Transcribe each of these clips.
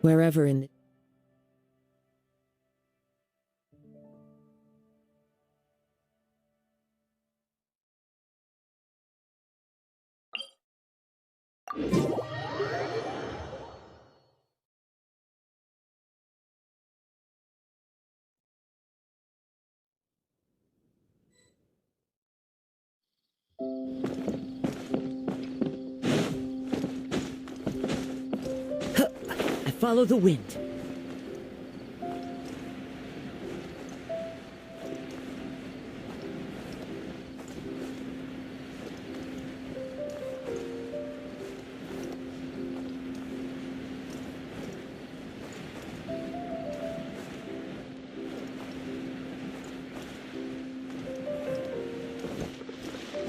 Wherever in the... I follow the wind.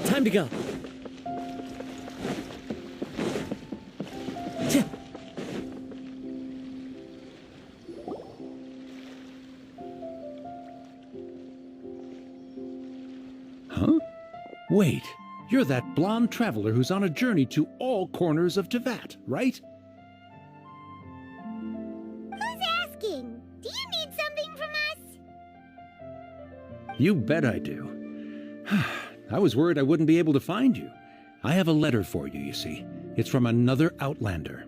Time to go. Huh? Wait, you're that blonde traveler who's on a journey to all corners of Teyvat, right? Who's asking? Do you need something from us? You bet I do. I was worried I wouldn't be able to find you. I have a letter for you, you see. It's from another Outlander.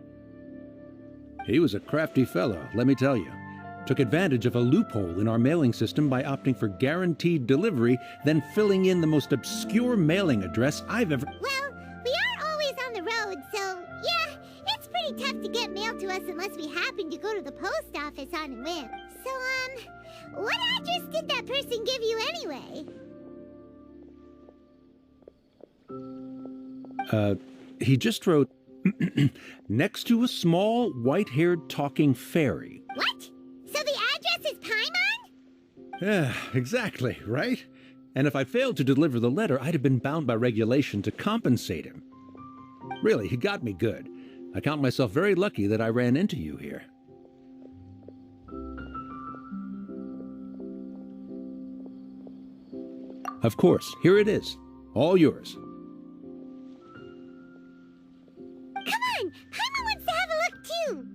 He was a crafty fellow, let me tell you. Took advantage of a loophole in our mailing system by opting for guaranteed delivery, then filling in the most obscure mailing address I've ever... Well, we are always on the road, so yeah, it's pretty tough to get mail to us unless we happen to go to the post office on a whim. So, what address did that person give you anyway? He just wrote, next to a small, white-haired talking fairy. What? So the address is Paimon? Yeah, exactly, right? And if I failed to deliver the letter, I'd have been bound by regulation to compensate him. Really, he got me good. I count myself very lucky that I ran into you here. Of course, here it is. All yours. Come on! Paimon wants to have a look too!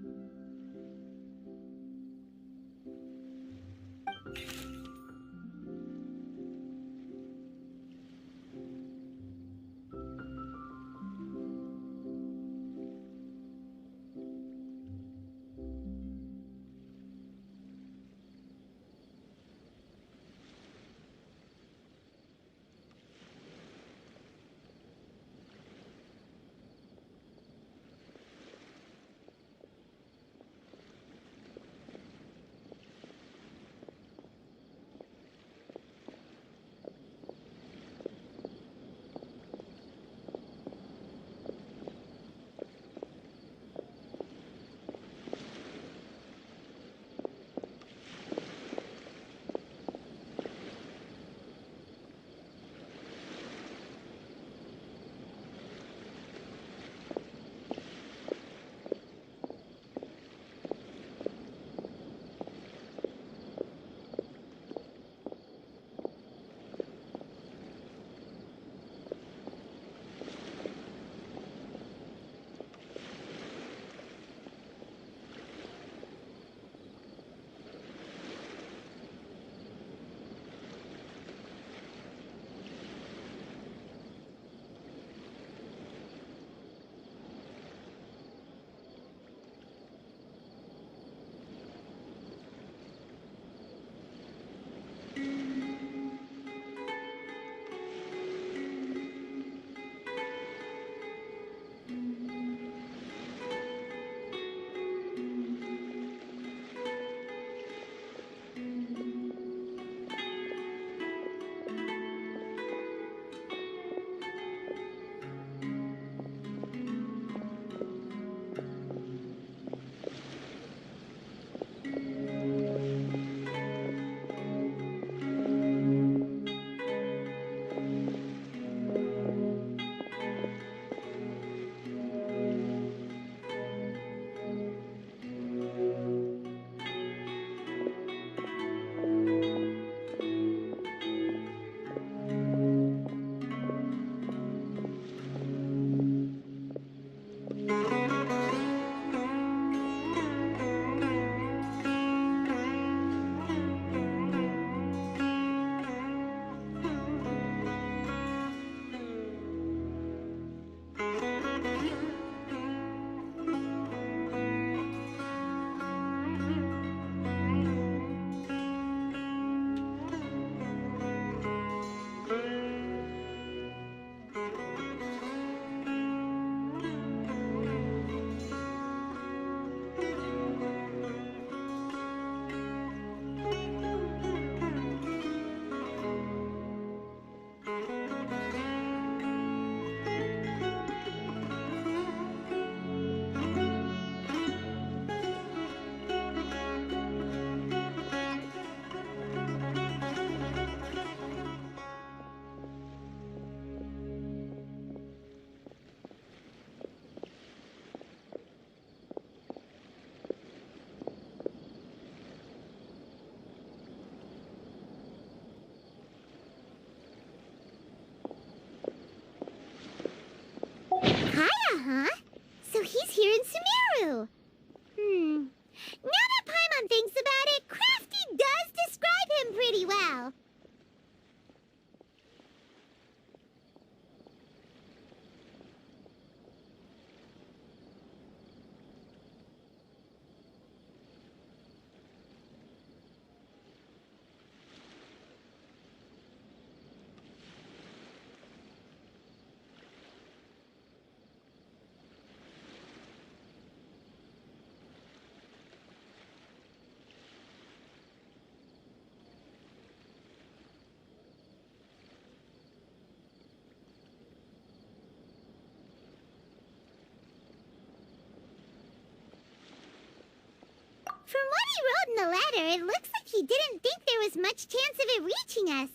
wrote in the letter, it looks like he didn't think there was much chance of it reaching us.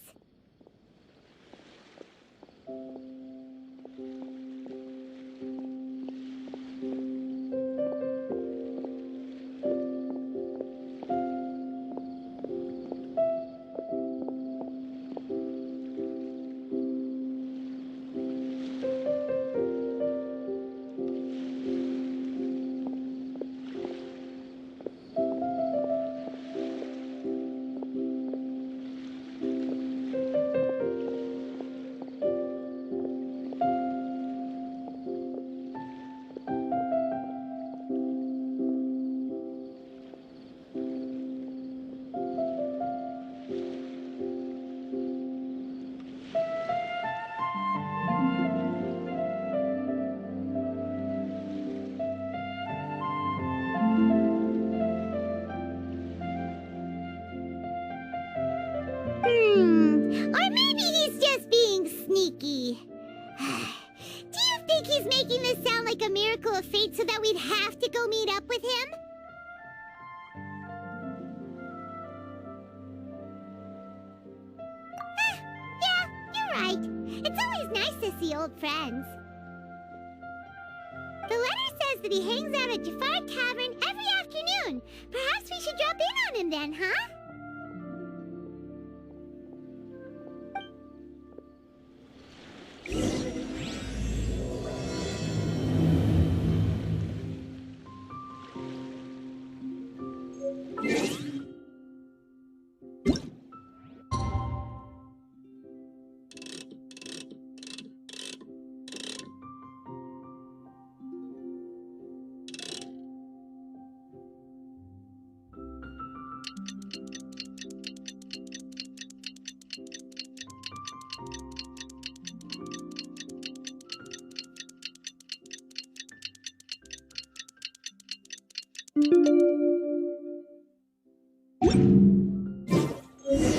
Or maybe he's just being sneaky. Do you think he's making this sound like a miracle of fate so that we'd have to go meet up with him? Yeah, you're right. It's always nice to see old friends. The letter says that he hangs out at Jafar Tavern every afternoon. Perhaps we should drop in on him then, huh?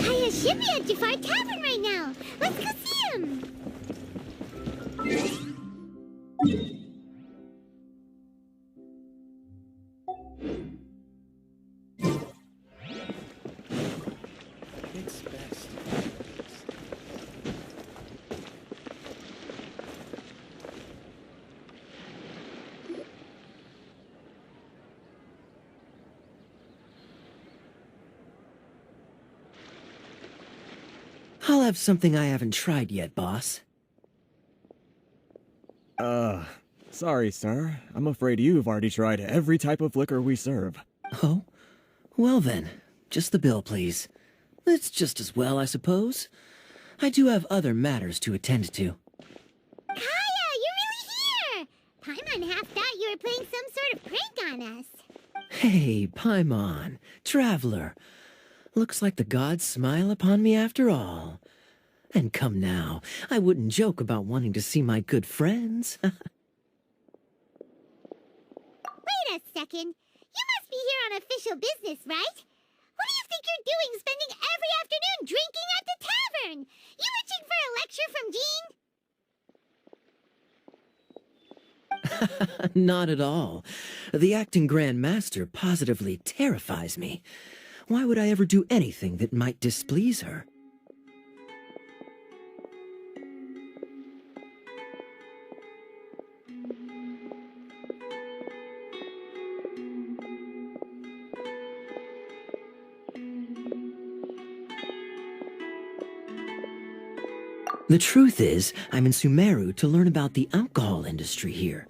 Kaya should be at Jafar Tavern right now. Let's go see him. It's best. I'll have something I haven't tried yet, boss. Sorry, sir. I'm afraid you've already tried every type of liquor we serve. Oh? Well then, just the bill, please. It's just as well, I suppose. I do have other matters to attend to. Kaya, you're really here! Paimon half thought you were playing some sort of prank on us. Hey, Paimon, traveler. Looks like the gods smile upon me after all. And come now, I wouldn't joke about wanting to see my good friends. Wait a second. You must be here on official business, right? What do you think you're doing spending every afternoon drinking at the tavern? You itching for a lecture from Jean? Not at all. The acting Grand Master positively terrifies me. Why would I ever do anything that might displease her? The truth is, I'm in Sumeru to learn about the alcohol industry here.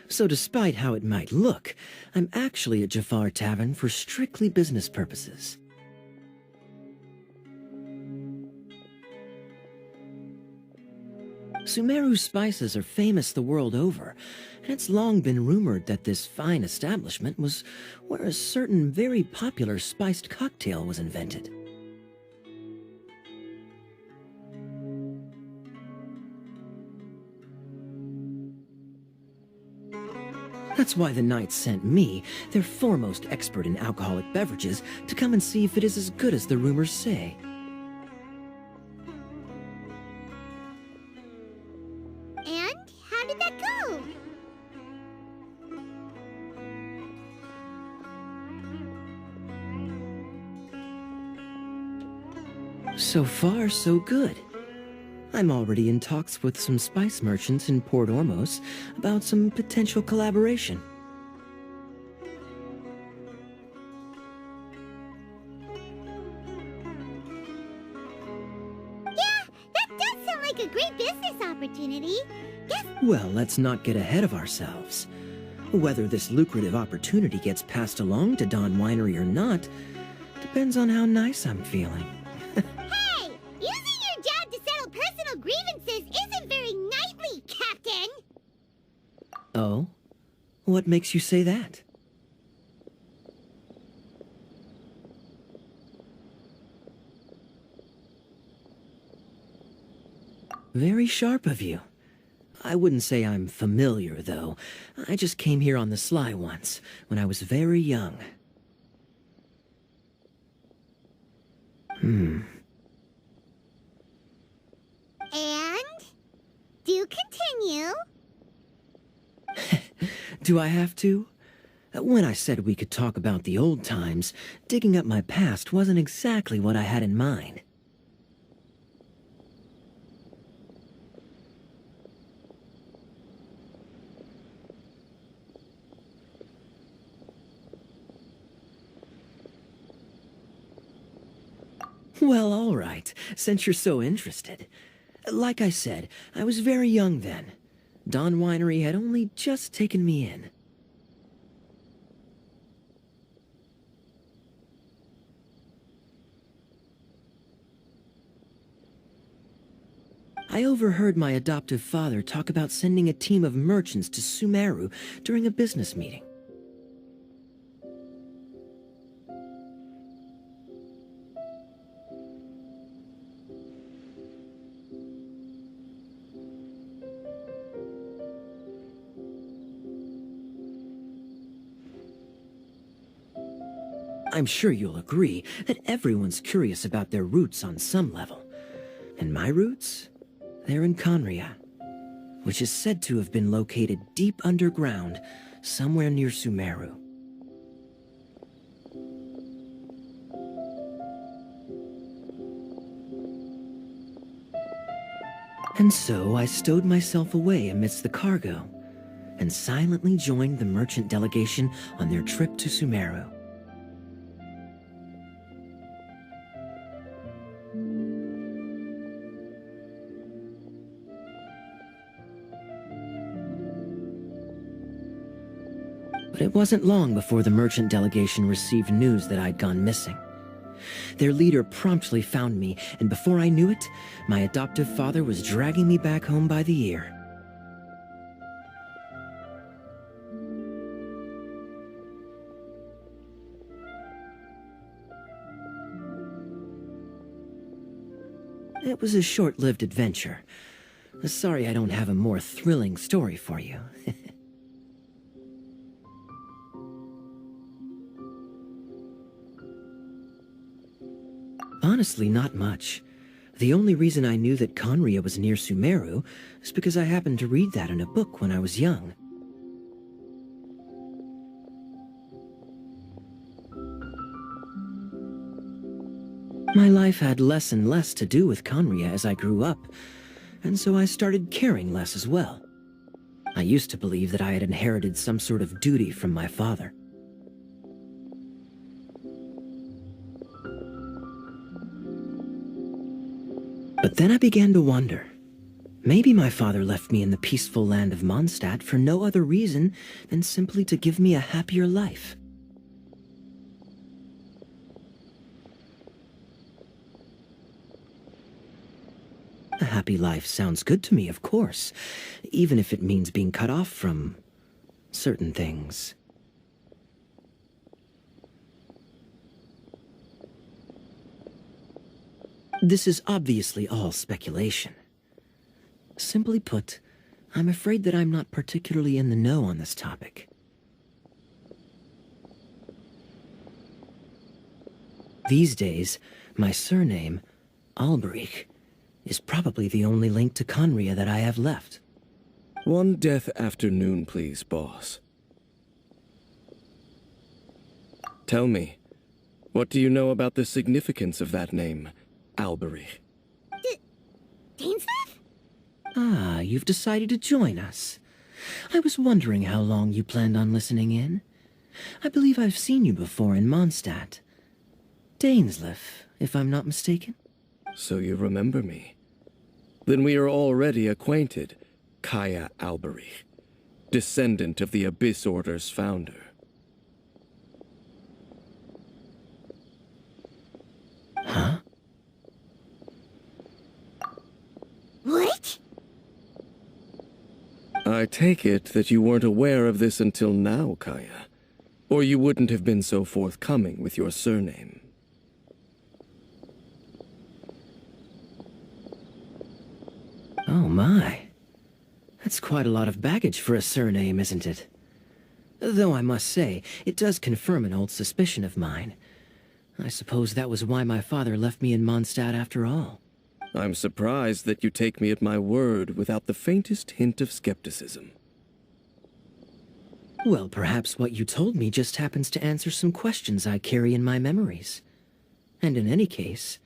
So despite how it might look, I'm actually at Jafar Tavern for strictly business purposes. Sumeru spices are famous the world over, and it's long been rumored that this fine establishment was where a certain very popular spiced cocktail was invented. That's why the Knights sent me, their foremost expert in alcoholic beverages, to come and see if it is as good as the rumors say. And how did that go? So far, so good. I'm already in talks with some spice merchants in Port Ormos about some potential collaboration. Yeah, that does sound like a great business opportunity. Guess Well, let's not get ahead of ourselves. Whether this lucrative opportunity gets passed along to Don Winery or not depends on how nice I'm feeling. Hey! Using your job to settle personal grievances isn't very knightly, Captain! Oh? What makes you say that? Very sharp of you. I wouldn't say I'm familiar, though. I just came here on the sly once, when I was very young. And? Do continue. Do I have to? When I said we could talk about the old times, digging up my past wasn't exactly what I had in mind. Well, all right, since you're so interested. Like I said, I was very young then. Don Winery had only just taken me in. I overheard my adoptive father talk about sending a team of merchants to Sumeru during a business meeting. I'm sure you'll agree that everyone's curious about their roots on some level. And my roots? They're in Conria, which is said to have been located deep underground, somewhere near Sumeru. And so I stowed myself away amidst the cargo, and silently joined the merchant delegation on their trip to Sumeru. But it wasn't long before the merchant delegation received news that I'd gone missing. Their leader promptly found me, and before I knew it, my adoptive father was dragging me back home by the ear. It was a short-lived adventure. Sorry I don't have a more thrilling story for you. Honestly, not much. The only reason I knew that Conria was near Sumeru is because I happened to read that in a book when I was young. My life had less and less to do with Conria as I grew up, and so I started caring less as well. I used to believe that I had inherited some sort of duty from my father. But then I began to wonder. Maybe my father left me in the peaceful land of Mondstadt for no other reason than simply to give me a happier life. A happy life sounds good to me, of course, even if it means being cut off from certain things. This is obviously all speculation. Simply put, I'm afraid that I'm not particularly in the know on this topic. These days, my surname, Alberich, is probably the only link to Conria that I have left. One death afternoon, please, boss. Tell me, what do you know about the significance of that name, Alberich. Dainsleif? Ah, you've decided to join us. I was wondering how long you planned on listening in. I believe I've seen you before in Mondstadt. Dainsleif, if I'm not mistaken. So you remember me. Then we are already acquainted, Kaya Alberich, descendant of the Abyss Order's founder. Huh? What? I take it that you weren't aware of this until now, Kaya. Or you wouldn't have been so forthcoming with your surname. Oh my. That's quite a lot of baggage for a surname, isn't it? Though I must say, it does confirm an old suspicion of mine. I suppose that was why my father left me in Mondstadt after all. I'm surprised that you take me at my word without the faintest hint of skepticism. Well, perhaps what you told me just happens to answer some questions I carry in my memories. And in any case,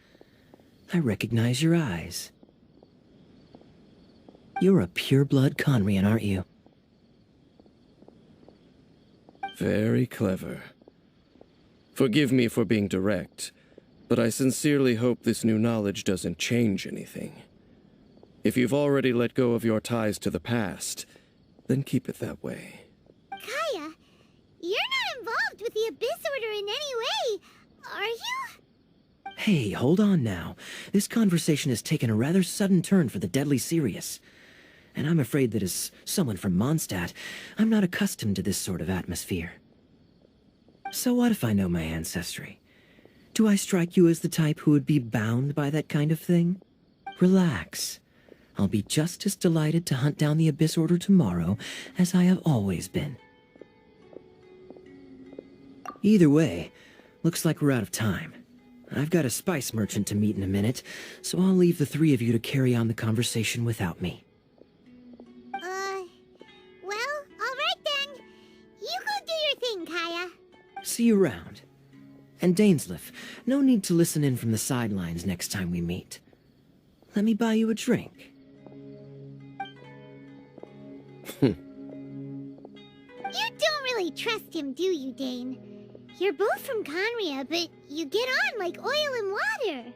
I recognize your eyes. You're a pure-blood Conrian, aren't you? Very clever. Forgive me for being direct, but I sincerely hope this new knowledge doesn't change anything. If you've already let go of your ties to the past, then keep it that way. Kaya, you're not involved with the Abyss Order in any way, are you? Hey, hold on now. This conversation has taken a rather sudden turn for the deadly serious. And I'm afraid that as someone from Mondstadt, I'm not accustomed to this sort of atmosphere. So what if I know my ancestry? Do I strike you as the type who would be bound by that kind of thing? Relax. I'll be just as delighted to hunt down the Abyss Order tomorrow as I have always been. Either way, looks like we're out of time. I've got a spice merchant to meet in a minute, so I'll leave the three of you to carry on the conversation without me. Well, alright then. You go do your thing, Kaya. See you around. And Dainsleif, no need to listen in from the sidelines next time we meet. Let me buy you a drink. You don't really trust him, do you, Dane? You're both from Conria, but you get on like oil and water.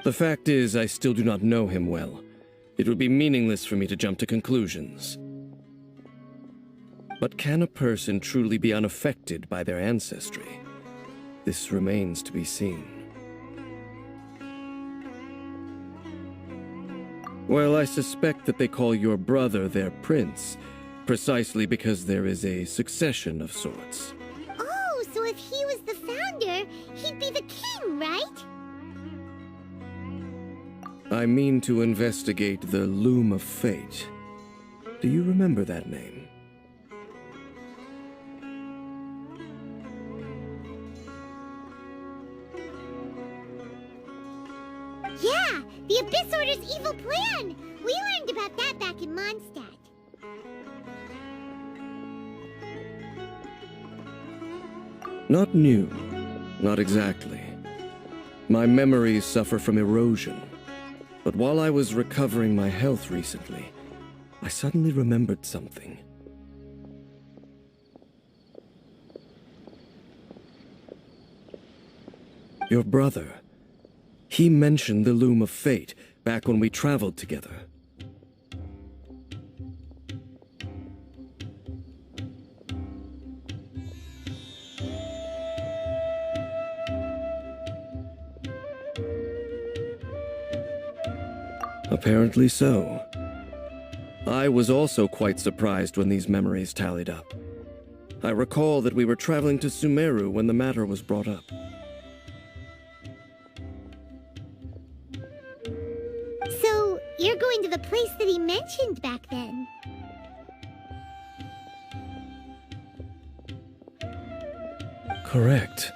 The fact is, I still do not know him well. It would be meaningless for me to jump to conclusions. But can a person truly be unaffected by their ancestry? This remains to be seen. Well, I suspect that they call your brother their prince, precisely because there is a succession of sorts. Oh, so if he was the founder, he'd be the king, right? I mean to investigate the Loom of Fate. Do you remember that name? Yeah, the Abyss Order's evil plan! We learned about that back in Mondstadt. Not new. Not exactly. My memories suffer from erosion. But while I was recovering my health recently, I suddenly remembered something. Your brother. He mentioned the Loom of Fate back when we traveled together. Apparently so. I was also quite surprised when these memories tallied up. I recall that we were traveling to Sumeru when the matter was brought up. So, you're going to the place that he mentioned back then? Correct.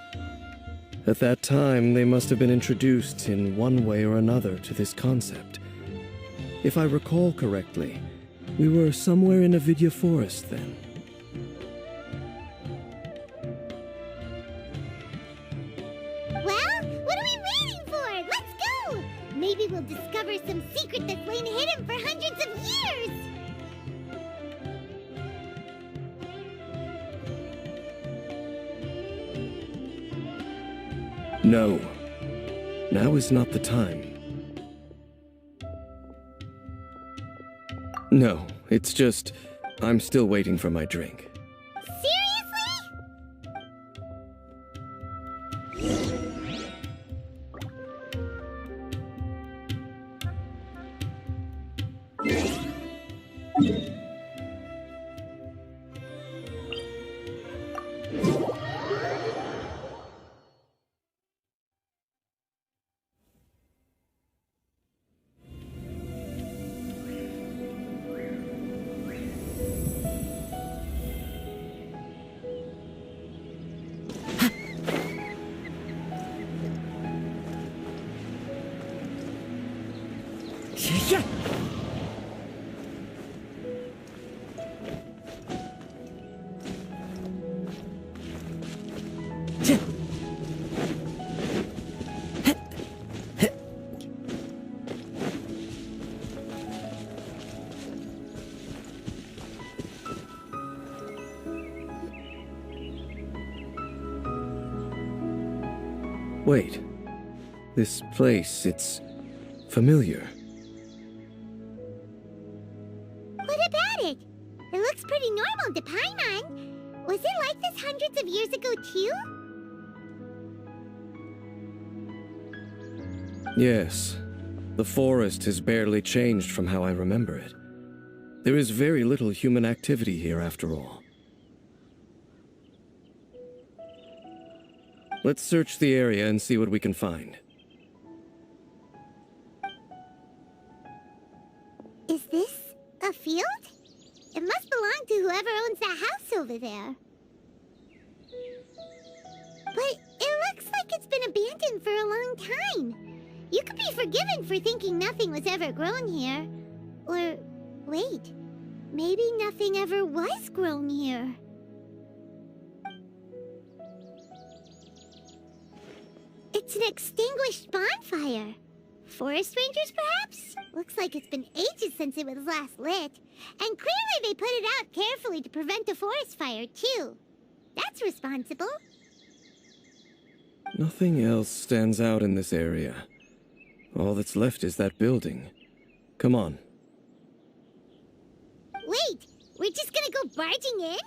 At that time, they must have been introduced in one way or another to this concept. If I recall correctly, we were somewhere in Avidya Forest then. Maybe we'll discover some secret that's lain hidden for hundreds of years! No. Now is not the time. No, it's just... I'm still waiting for my drink. Yeah. Wait. This place, it's familiar. What about it? It looks pretty normal to Paimon. Was it like this hundreds of years ago, too? Yes. The forest has barely changed from how I remember it. There is very little human activity here after all. Let's search the area and see what we can find. Is this a field? It must belong to whoever owns that house over there. But it looks like it's been abandoned for a long time. You could be forgiven for thinking nothing was ever grown here. Or, wait, maybe nothing ever was grown here. It's an extinguished bonfire. Forest rangers, perhaps? Looks like it's been ages since it was last lit. And clearly they put it out carefully to prevent a forest fire, too. That's responsible. Nothing else stands out in this area. All that's left is that building. Come on. Wait, we're just gonna go barging in?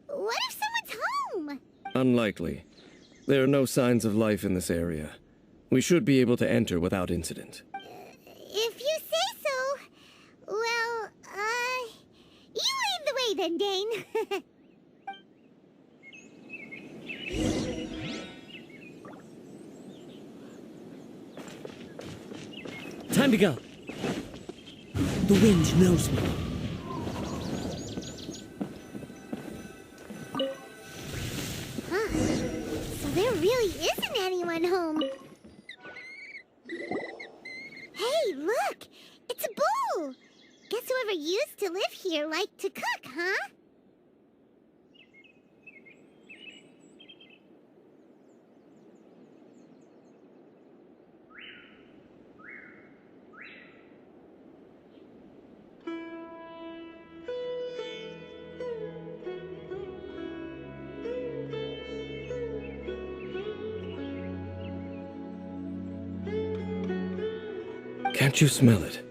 What if someone's home? Unlikely. There are no signs of life in this area. We should be able to enter without incident. If you say so. Well, you lead the way then, Dane. Time to go. The wind knows me. Huh. So there really isn't anyone home. Hey, look! It's a bull! Guess whoever used to live here liked to cook, huh? Can't you smell it?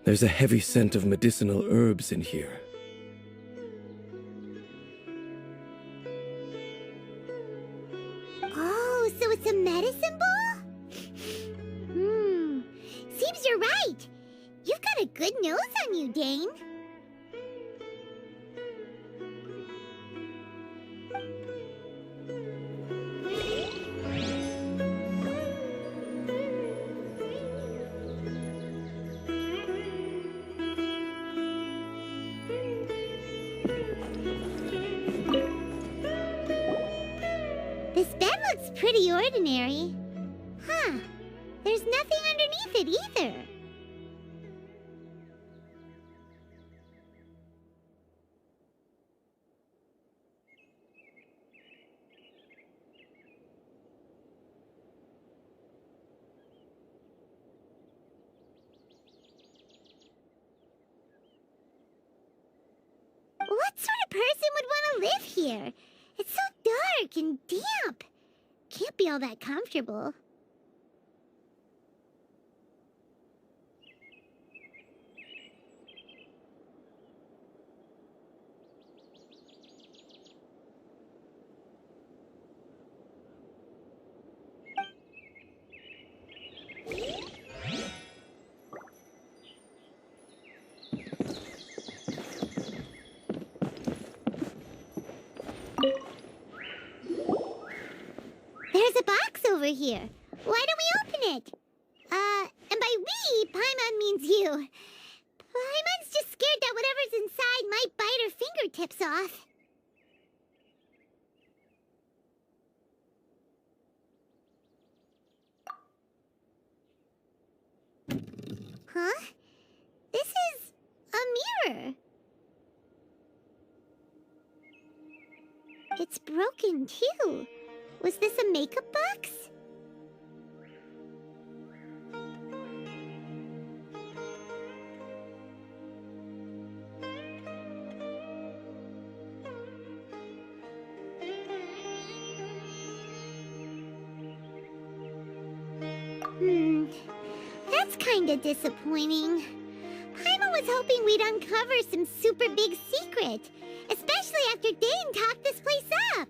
There's a heavy scent of medicinal herbs in here. Oh, so it's a medicine ball? Seems you're right. You've got a good nose on you, Dane. This bed looks pretty ordinary. Huh. There's nothing underneath it either. person would want to live here? It's so dark and damp. Can't be all that comfortable. There's a box over here. Why don't we open it? And by we, Paimon means you. Paimon's just scared that whatever's inside might bite her fingertips off. Huh? This is a mirror. It's broken, too. Was this a makeup box? That's kinda disappointing. Paimon was hoping we'd uncover some super big secret, especially after Dane talked this place up.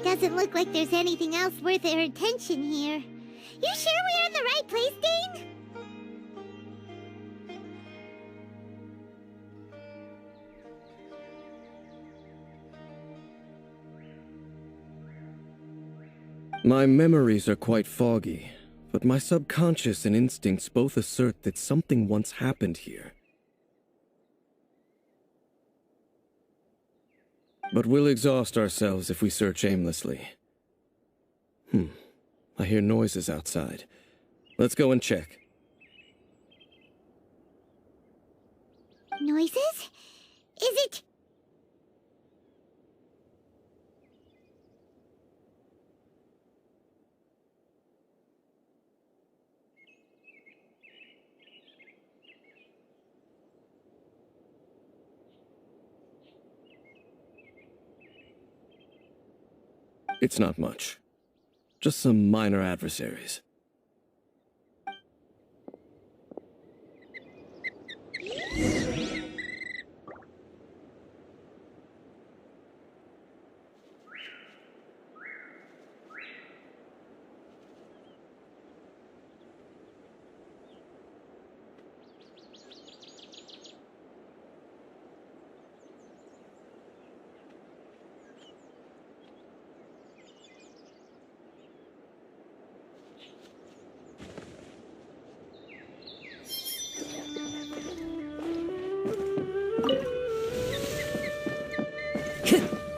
Doesn't look like there's anything else worth our attention here. You sure we're in the right place, Dane? My memories are quite foggy, but my subconscious and instincts both assert that something once happened here. But we'll exhaust ourselves if we search aimlessly. I hear noises outside. Let's go and check. Noises? Is it... It's not much. Just some minor adversaries.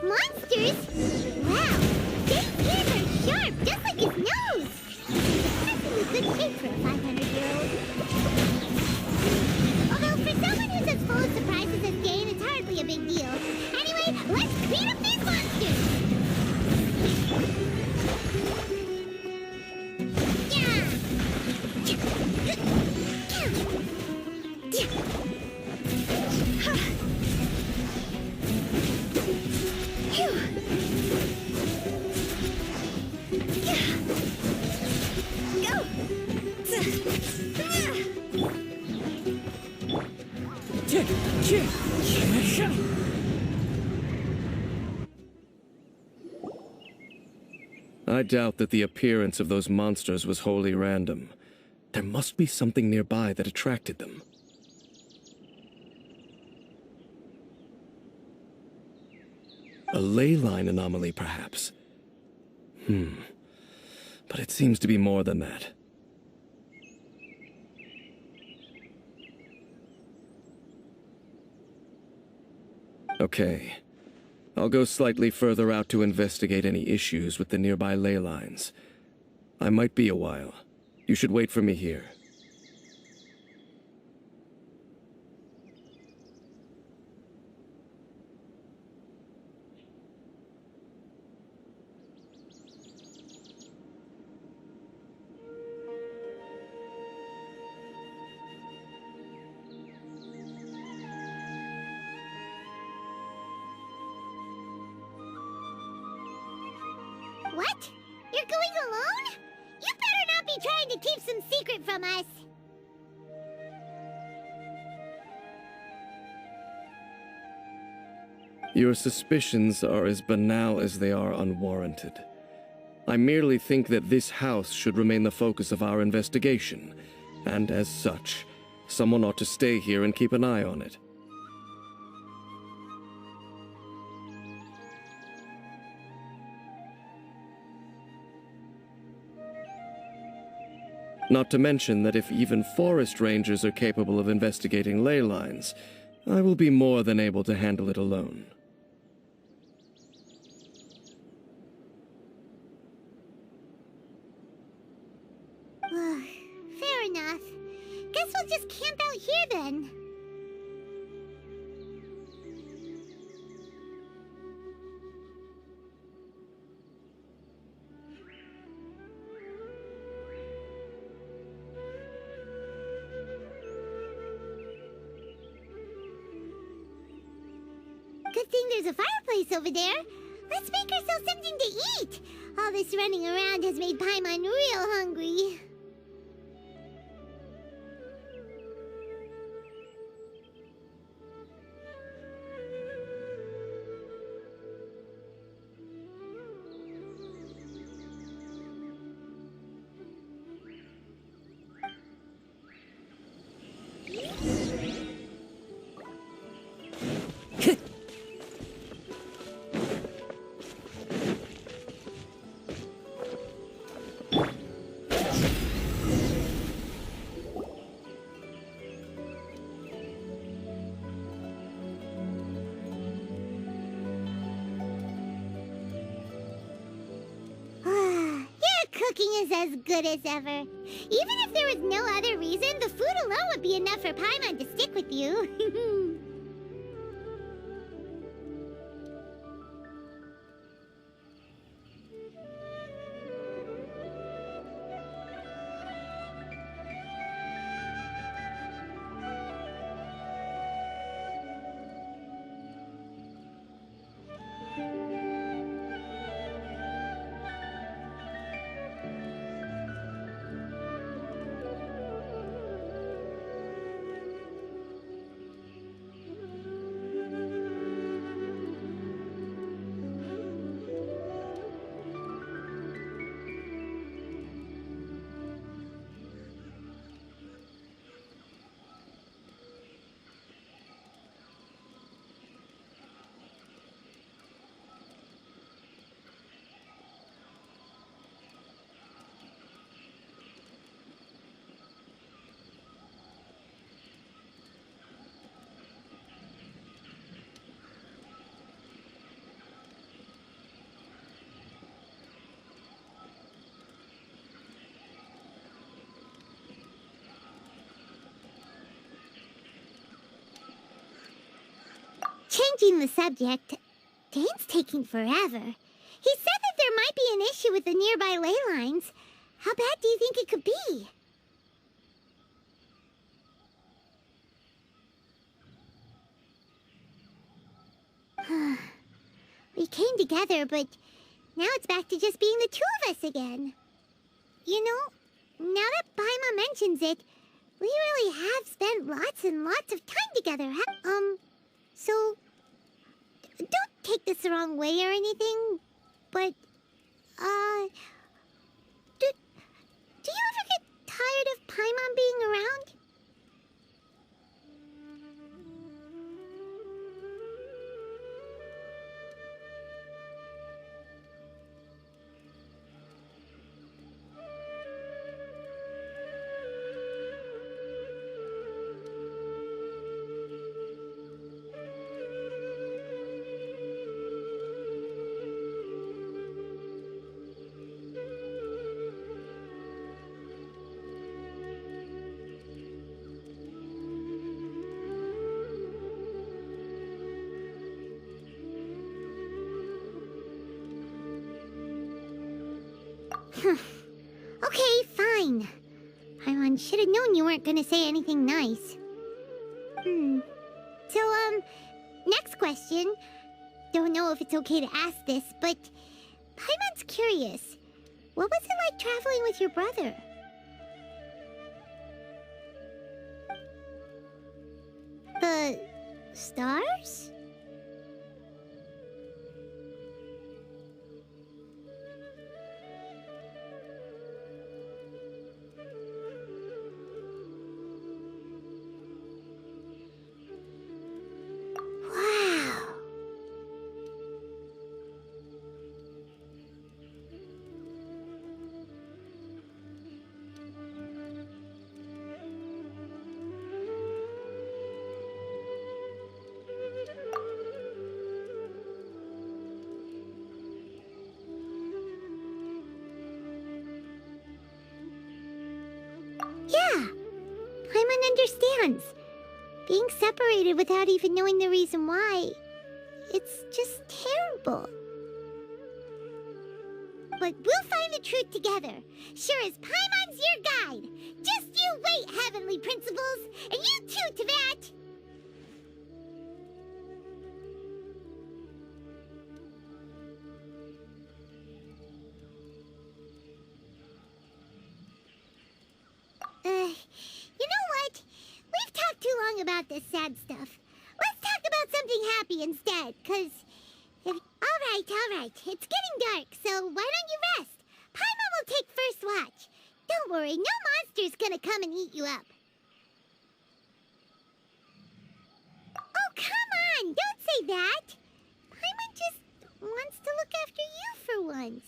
Monsters? Wow, Dane's ears are sharp, just like his nose. That's in good shape for a 500-year-old. Although for someone who's as full of surprises as Dane, it's hardly a big deal. Anyway, let's beat up these monsters! I doubt that the appearance of those monsters was wholly random. There must be something nearby that attracted them. A ley line anomaly, perhaps. But it seems to be more than that. Okay. I'll go slightly further out to investigate any issues with the nearby ley lines. I might be a while. You should wait for me here. What? You're going alone? You better not be trying to keep some secret from us. Your suspicions are as banal as they are unwarranted. I merely think that this house should remain the focus of our investigation, and as such, someone ought to stay here and keep an eye on it. Not to mention that if even forest rangers are capable of investigating ley lines, I will be more than able to handle it alone. Fair enough. Guess we'll just camp out here then. Good thing there's a fireplace over there. Let's make ourselves something to eat. All this running around has made Paimon real hungry. Cooking is as good as ever. Even if there was no other reason, the food alone would be enough for Paimon to stick with you. Changing the subject, Dane's taking forever. He said that there might be an issue with the nearby ley lines. How bad do you think it could be? We came together, but now it's back to just being the two of us again. You know, now that Paimon mentions it, we really have spent lots and lots of time together. So, don't take this the wrong way or anything, but, do you ever get tired of Paimon being around? Okay, fine. Paimon should have known you weren't gonna say anything nice. So, next question. Don't know if it's okay to ask this, but Paimon's curious. What was it like traveling with your brother? The stars? Wow. Yeah, Paimon understands. Being separated without even knowing the reason why, it's just terrible. But we'll find the truth together. Sure as Paimon's your guide. Just you wait, Heavenly Principles, and you too, Teyvat. You know what? We've talked too long about this sad stuff. Let's talk about something happy instead, 'cause Alright. It's getting dark, so why don't you rest? Paimon will take first watch. Don't worry, no monster's gonna come and eat you up. Oh, come on! Don't say that! Paimon just wants to look after you for once.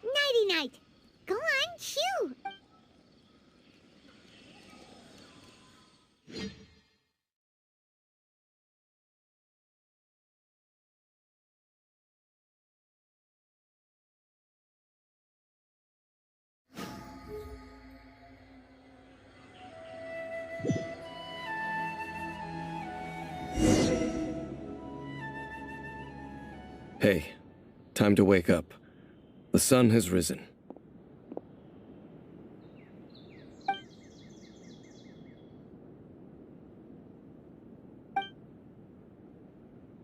Nighty-night. Go on, shoo! Hey, time to wake up. The sun has risen.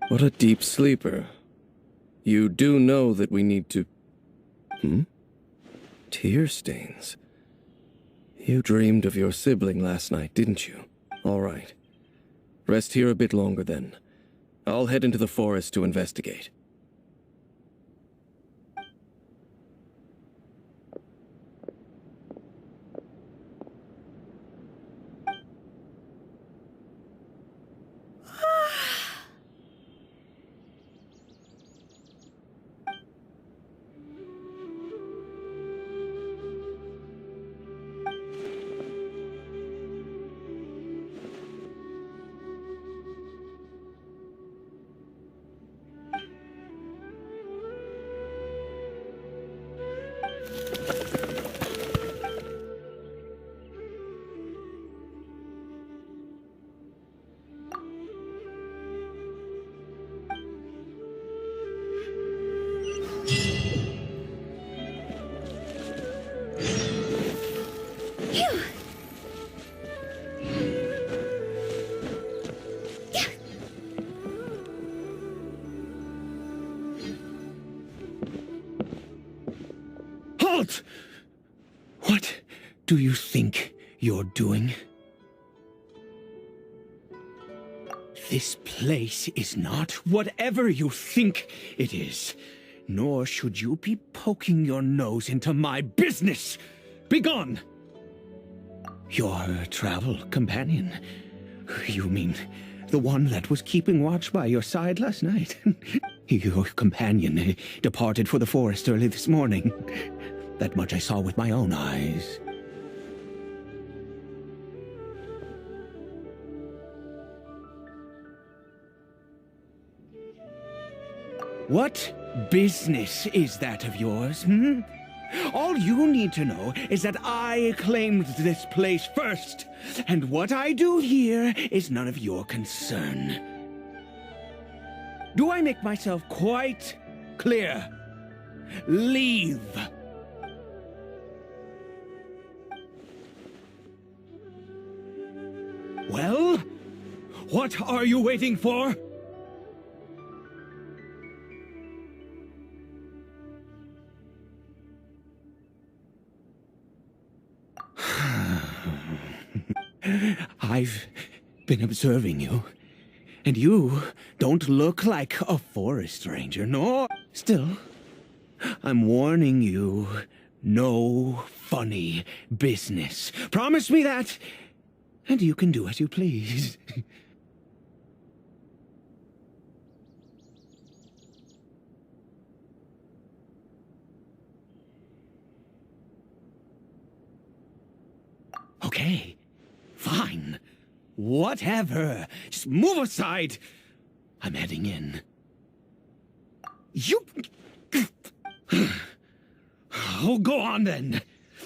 What a deep sleeper. You do know that we need to... Tear stains. You dreamed of your sibling last night, didn't you? All right. Rest here a bit longer then. I'll head into the forest to investigate. Halt! What do you think you're doing? This place is not whatever you think it is. Nor should you be poking your nose into my business. Begone! Your travel companion. You mean the one that was keeping watch by your side last night? Your companion departed for the forest early this morning. That much I saw with my own eyes. What business is that of yours, All you need to know is that I claimed this place first, and what I do here is none of your concern. Do I make myself quite clear? Leave. Well, What are you waiting for? I've been observing you, and you don't look like a forest ranger, nor... Still, I'm warning you, no funny business. Promise me that, and you can do as you please. Okay, fine. Whatever. Just move aside. I'm heading in. You... Oh, go on then.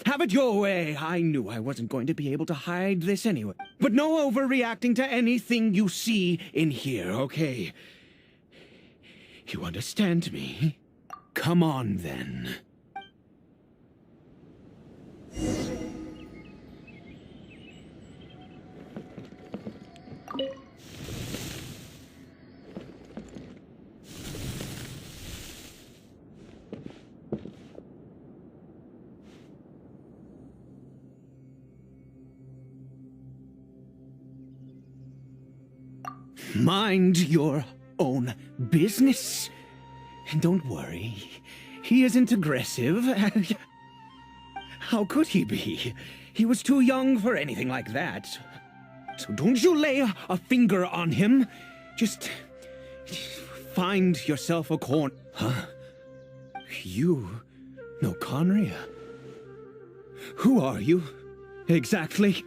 Have it your way. I knew I wasn't going to be able to hide this anyway. But no overreacting to anything you see in here, okay? You understand me? Come on then. Mind your own business. And don't worry, he isn't aggressive. How could he be? He was too young for anything like that. So don't you lay a finger on him. Just find yourself a corner. Huh? You know Conria? Who are you, exactly?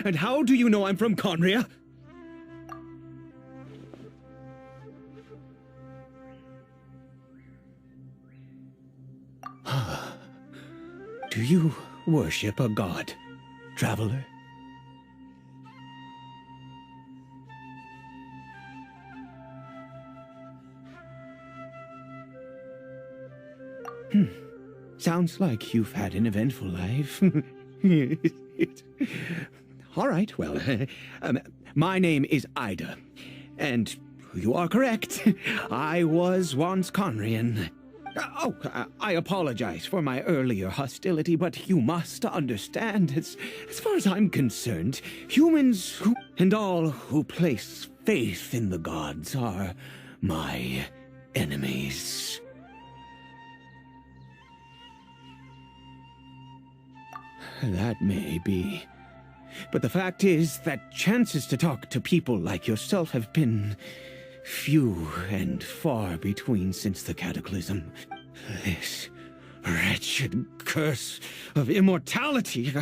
And how do you know I'm from Conria? Do you worship a god, traveler? Sounds like you've had an eventful life. All right, well, my name is Ida, and you are correct. I was once Conrian. I apologize for my earlier hostility, but you must understand, as far as I'm concerned, humans and all who place faith in the gods are my enemies. That may be. But the fact is that chances to talk to people like yourself have been few and far between since the cataclysm. This wretched curse of immortality.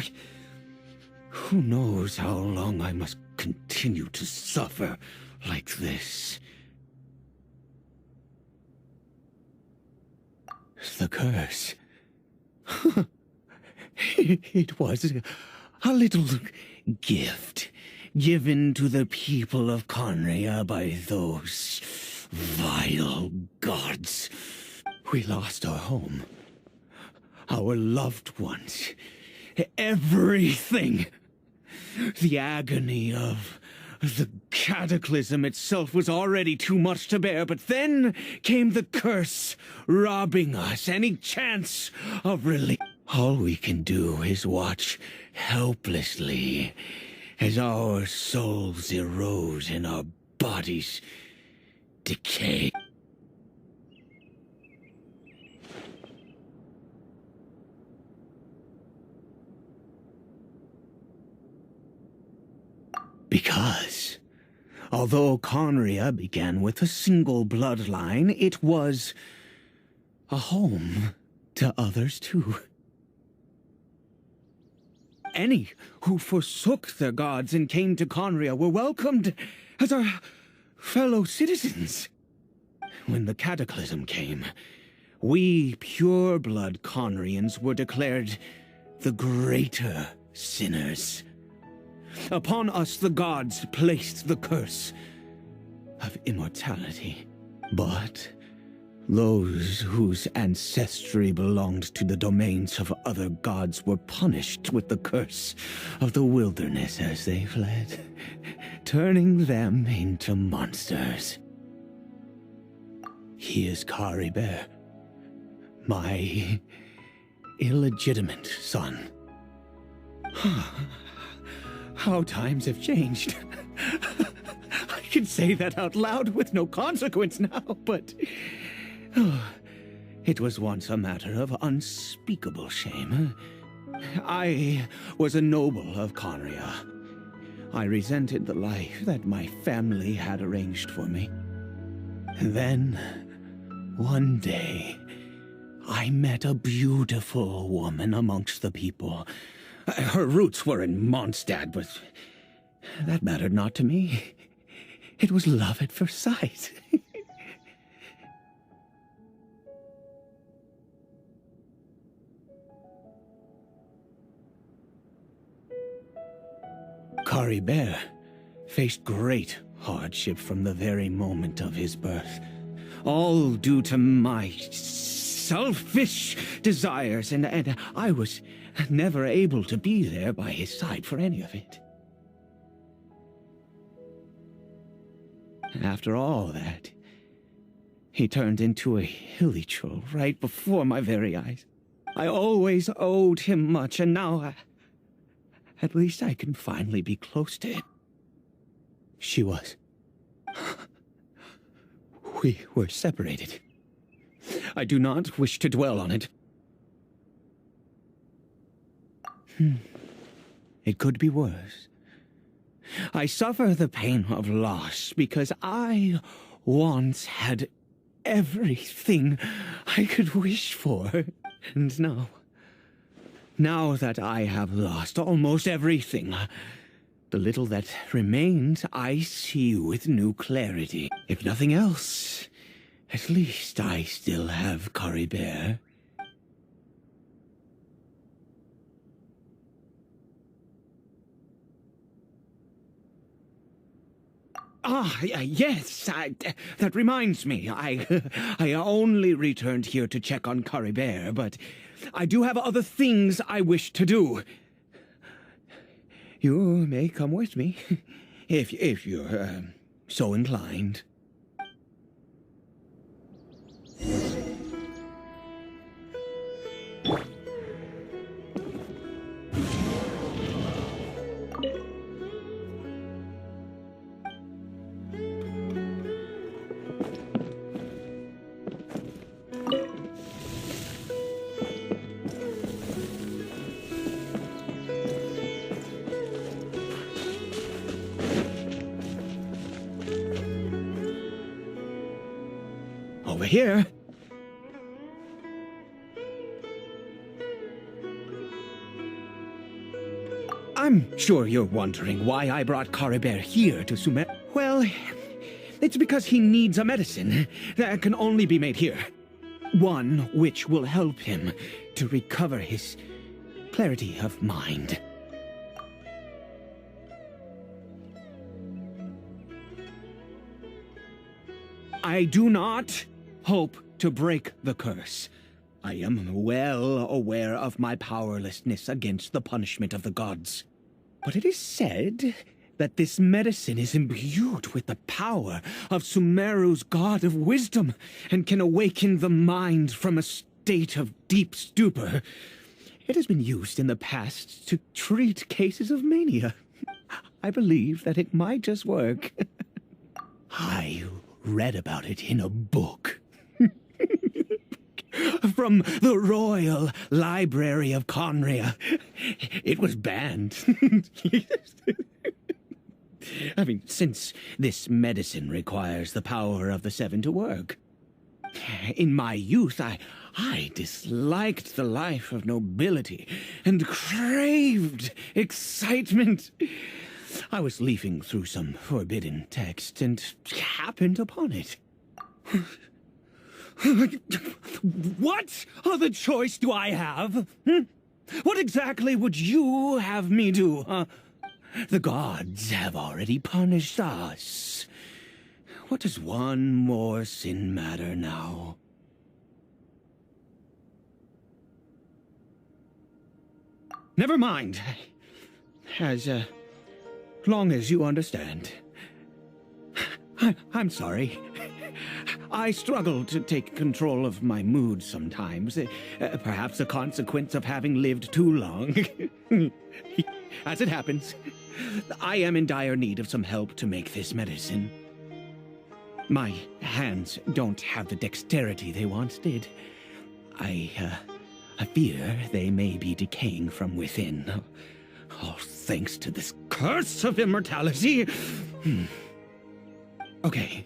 Who knows how long I must continue to suffer like this? The curse. It was a little gift given to the people of Conria by those vile gods. We lost our home, our loved ones, everything. The agony of the cataclysm itself was already too much to bear, but then came the curse, robbing us any chance of relief. All we can do is watch helplessly as our souls erode and our bodies decay. Because, although Conria began with a single bloodline, it was a home to others too. Any who forsook their gods and came to Conria were welcomed as our fellow citizens. When the cataclysm came, we pure-blood Conrians were declared the greater sinners. Upon us the gods placed the curse of immortality. But, Those whose ancestry belonged to the domains of other gods were punished with the curse of the wilderness as they fled, turning them into monsters. He is Caribert, my illegitimate son. How times have changed. I can say that out loud with no consequence now, but it was once a matter of unspeakable shame. I was a noble of Conria. I resented the life that my family had arranged for me. Then, one day, I met a beautiful woman amongst the people. Her roots were in Mondstadt, but that mattered not to me. It was love at first sight. Caribert faced great hardship from the very moment of his birth, all due to my selfish desires, and I was never able to be there by his side for any of it. After all that, he turned into a hilly troll right before my very eyes. I always owed him much, and now at least I can finally be close to him. She was. We were separated. I do not wish to dwell on it. It could be worse. I suffer the pain of loss because I once had everything I could wish for. And now that I have lost almost everything, the little that remains I see with new clarity. If nothing else, at least I still have Caribert. Yes, that reminds me. I only returned here to check on Caribert, but I do have other things I wish to do. You may come with me, if you're so inclined. Over here. I'm sure you're wondering why I brought Caribert here to Sumer. Well, it's because he needs a medicine that can only be made here. One which will help him to recover his clarity of mind. I do not hope to break the curse. I am well aware of my powerlessness against the punishment of the gods. But it is said that this medicine is imbued with the power of Sumeru's god of wisdom and can awaken the mind from a state of deep stupor. It has been used in the past to treat cases of mania. I believe that it might just work. I read about it in a book. From the Royal Library of Conria. It was banned. I mean, since this medicine requires the power of the Seven to work. In my youth, I disliked the life of nobility and craved excitement. I was leafing through some forbidden text and happened upon it. What other choice do I have? What exactly would you have me do? The gods have already punished us. What does one more sin matter now? Never mind. As long as you understand. I'm sorry. I struggle to take control of my mood sometimes. Perhaps a consequence of having lived too long. As it happens, I am in dire need of some help to make this medicine. My hands don't have the dexterity they once did. I fear they may be decaying from within. All thanks to this curse of immortality. Okay.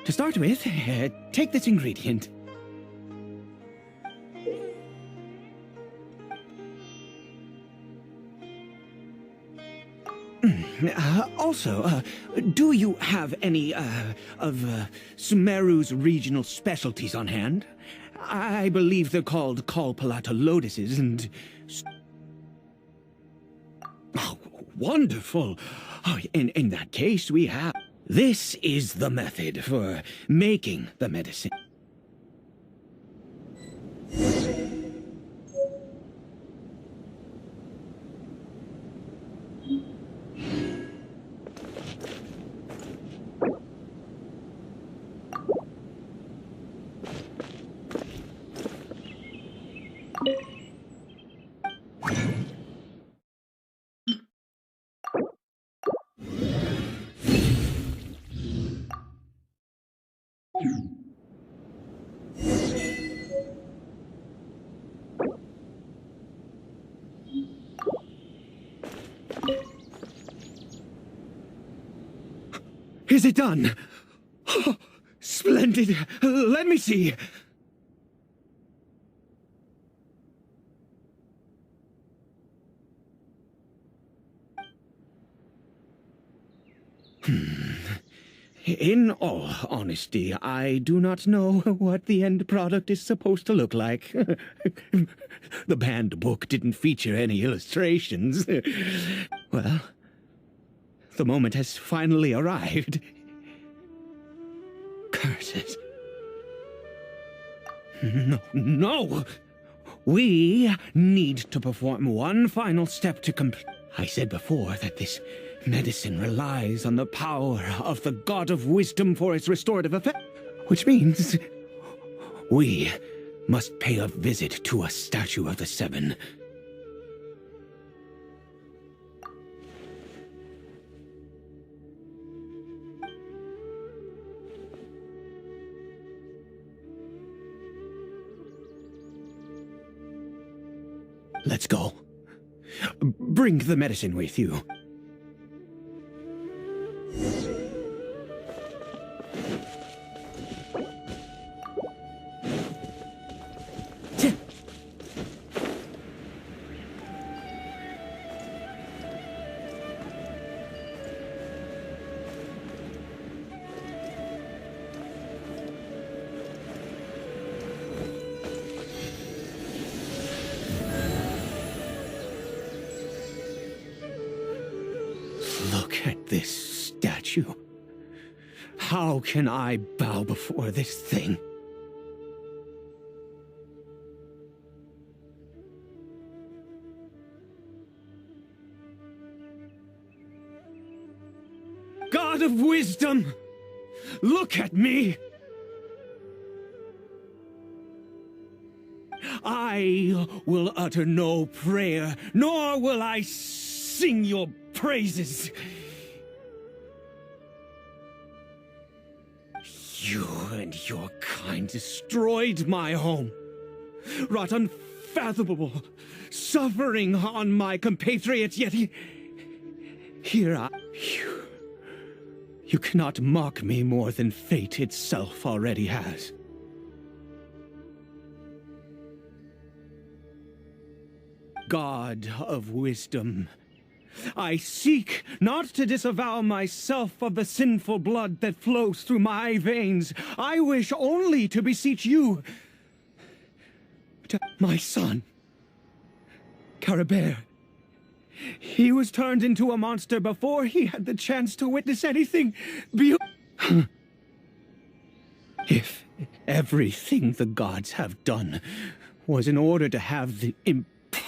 To start with, take this ingredient. Also, do you have any of Sumeru's regional specialties on hand? I believe they're called Kalpalata lotuses and... Oh, wonderful! Oh, in that case, we have... This is the method for making the medicine. Is it done? Oh, splendid. Let me see. In all honesty, I do not know what the end product is supposed to look like. The banned book didn't feature any illustrations. Well, the moment has finally arrived. Curses. No! We need to perform one final step to complete. I said before that this medicine relies on the power of the God of Wisdom for its restorative effect, which means we must pay a visit to a statue of the Seven. Let's go. Bring the medicine with you. Look at this statue. How can I bow before this thing? God of Wisdom, look at me! I will utter no prayer, nor will I sing your praises. You and your kind destroyed my home, wrought unfathomable suffering on my compatriots, yet here I... You cannot mock me more than fate itself already has. God of Wisdom, I seek not to disavow myself of the sinful blood that flows through my veins. I wish only to beseech you, to my son, Caribert. He was turned into a monster before he had the chance to witness anything beautiful. If everything the gods have done was in order to have the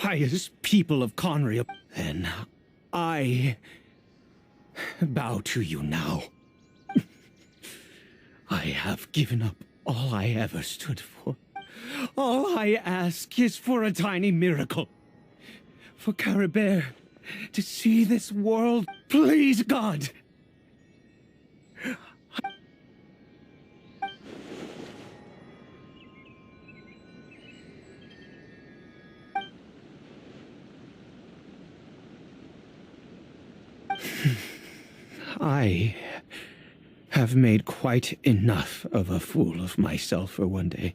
pious people of Conria, then I bow to you now. I have given up all I ever stood for. All I ask is for a tiny miracle. For Caribert to see this world. Please, God! I have made quite enough of a fool of myself for one day.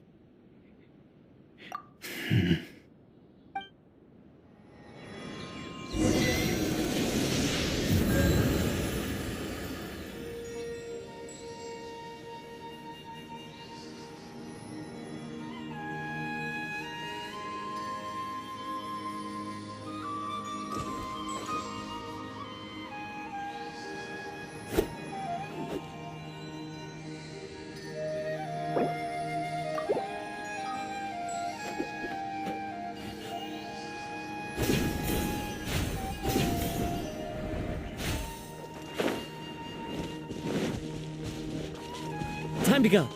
Time to go.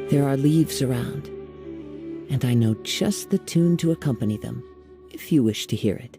There are leaves around, and I know just the tune to accompany them, if you wish to hear it.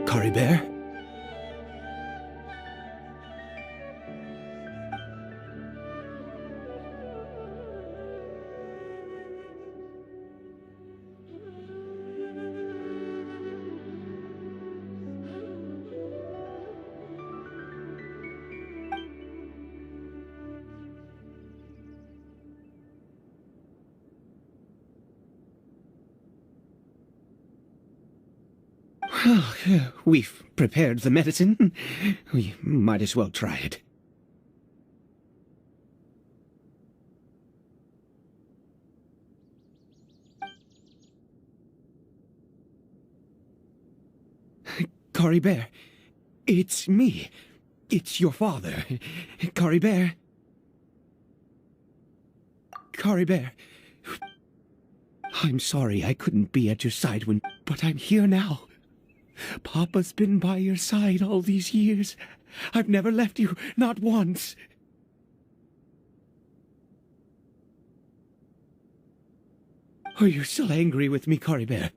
Caribert? We've prepared the medicine. We might as well try it. Caribert, it's me. It's your father. Caribert. Caribert. I'm sorry I couldn't be at your side but I'm here now. Papa's been by your side all these years. I've never left you, not once. Are you still angry with me, Caribert?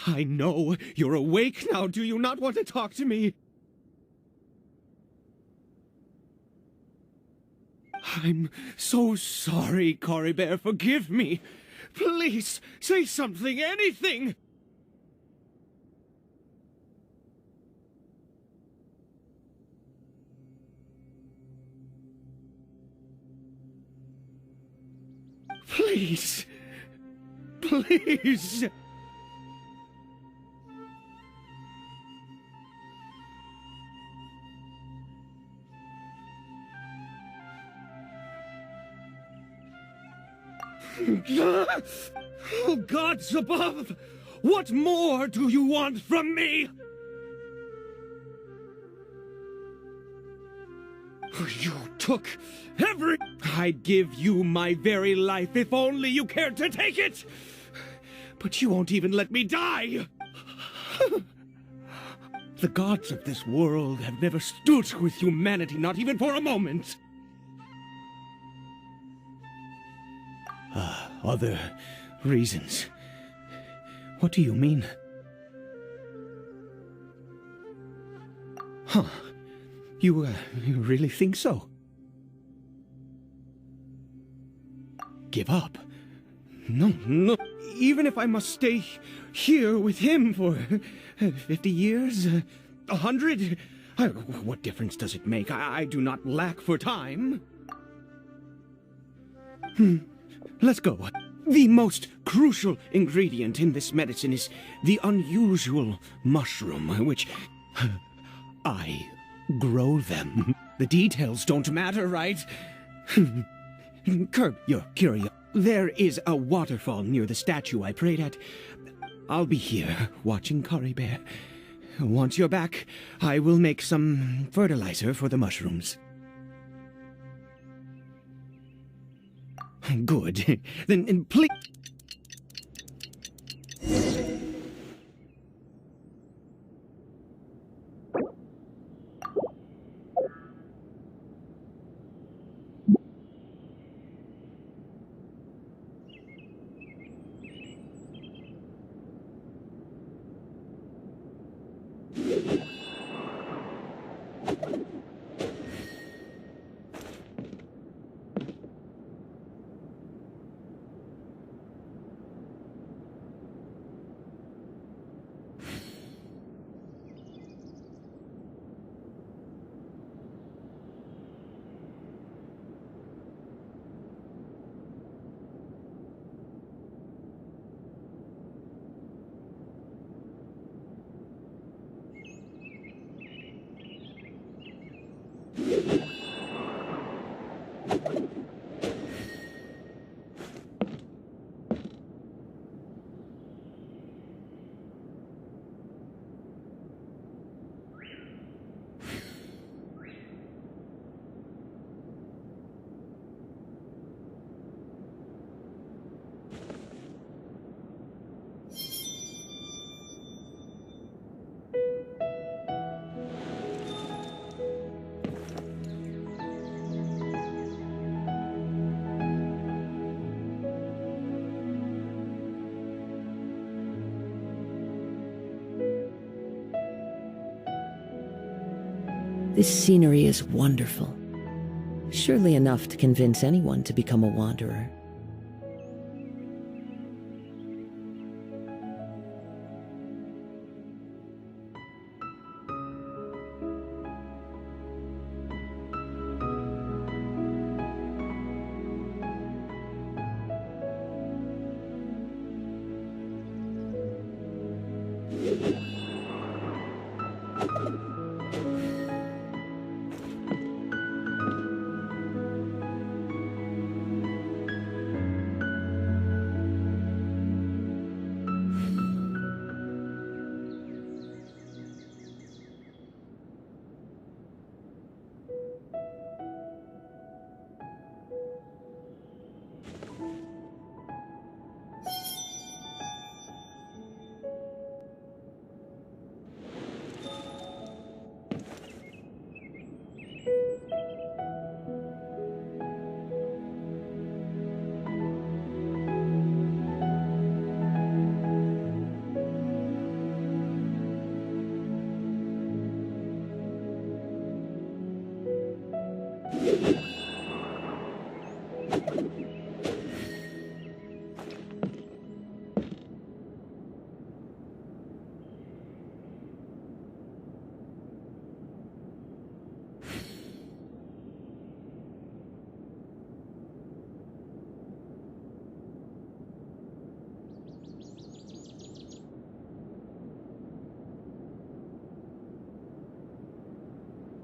I know. You're awake now. Do you not want to talk to me? I'm so sorry, Caribert. Forgive me. Please, say something, anything! Please. Please. Oh, gods above! What more do you want from me? You took every... I'd give you my very life if only you cared to take it! But you won't even let me die! The gods of this world have never stood with humanity, not even for a moment! Other reasons. What do you mean? Huh. You really think so? Give up? No, no. Even if I must stay here with him for 50 years, 100, what difference does it make? I do not lack for time. Let's go. The most crucial ingredient in this medicine is the unusual mushroom, which I grow them. The details don't matter, right? Curb your curiosity. There is a waterfall near the statue I prayed at. I'll be here, watching Caribert. Once you're back, I will make some fertilizer for the mushrooms. Good. Then please... This scenery is wonderful. Surely enough to convince anyone to become a wanderer.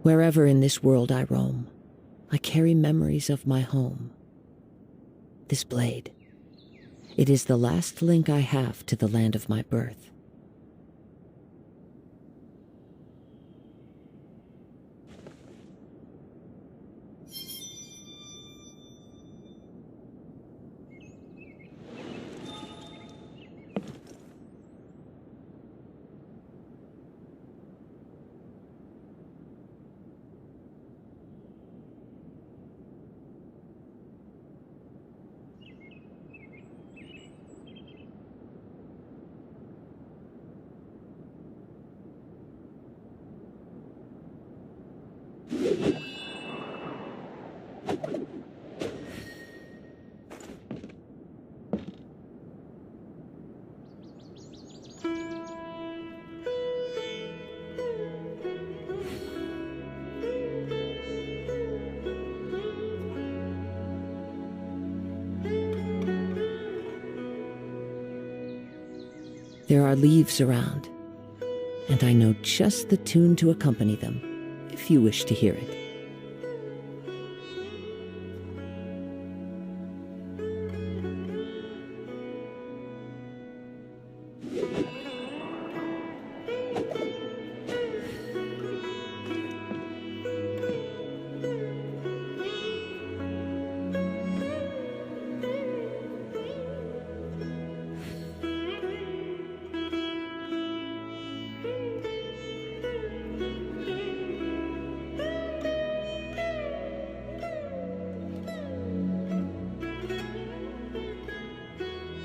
Wherever in this world I roam, I carry memories of my home. This blade, it is the last link I have to the land of my birth. There are leaves around, and I know just the tune to accompany them, if you wish to hear it.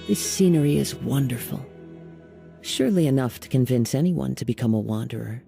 This scenery is wonderful. Surely enough to convince anyone to become a wanderer.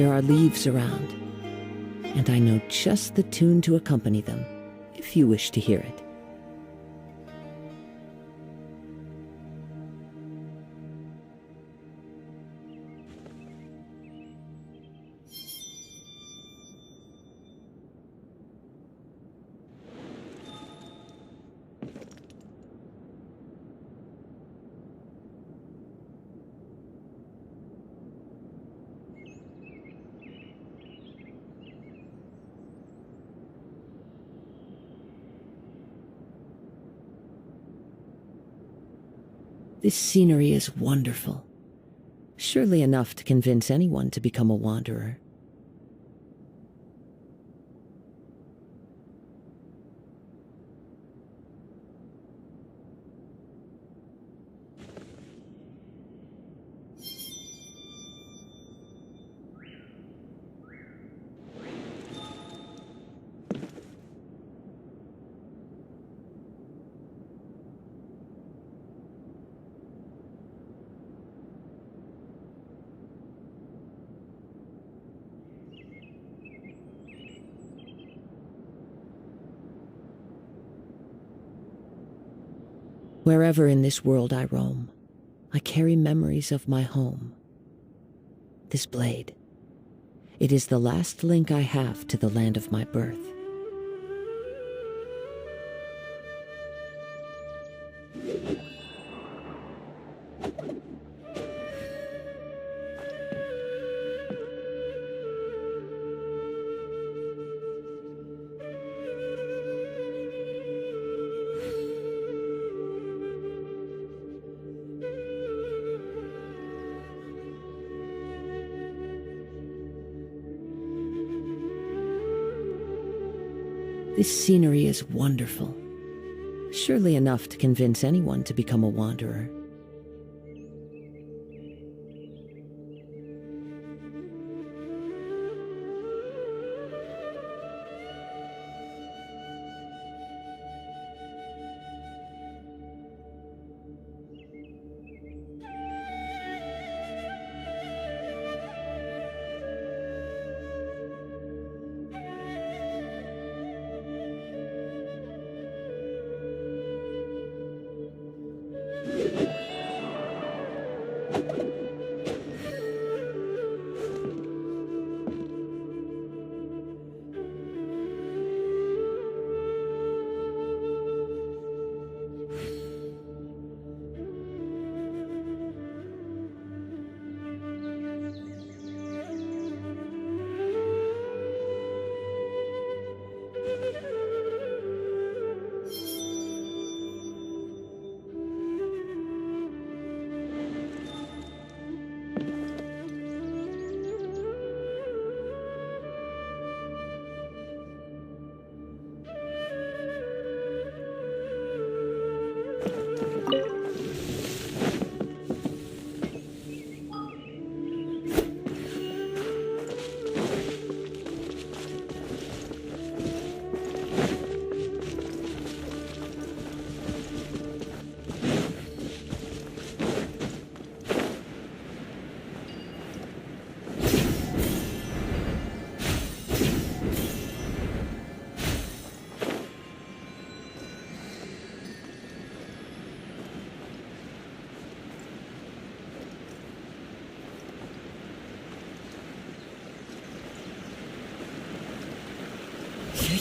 There are leaves around, and I know just the tune to accompany them, if you wish to hear it. This scenery is wonderful. Surely enough to convince anyone to become a wanderer. Wherever in this world I roam, I carry memories of my home. This blade, it is the last link I have to the land of my birth. This scenery is wonderful. Surely enough to convince anyone to become a wanderer.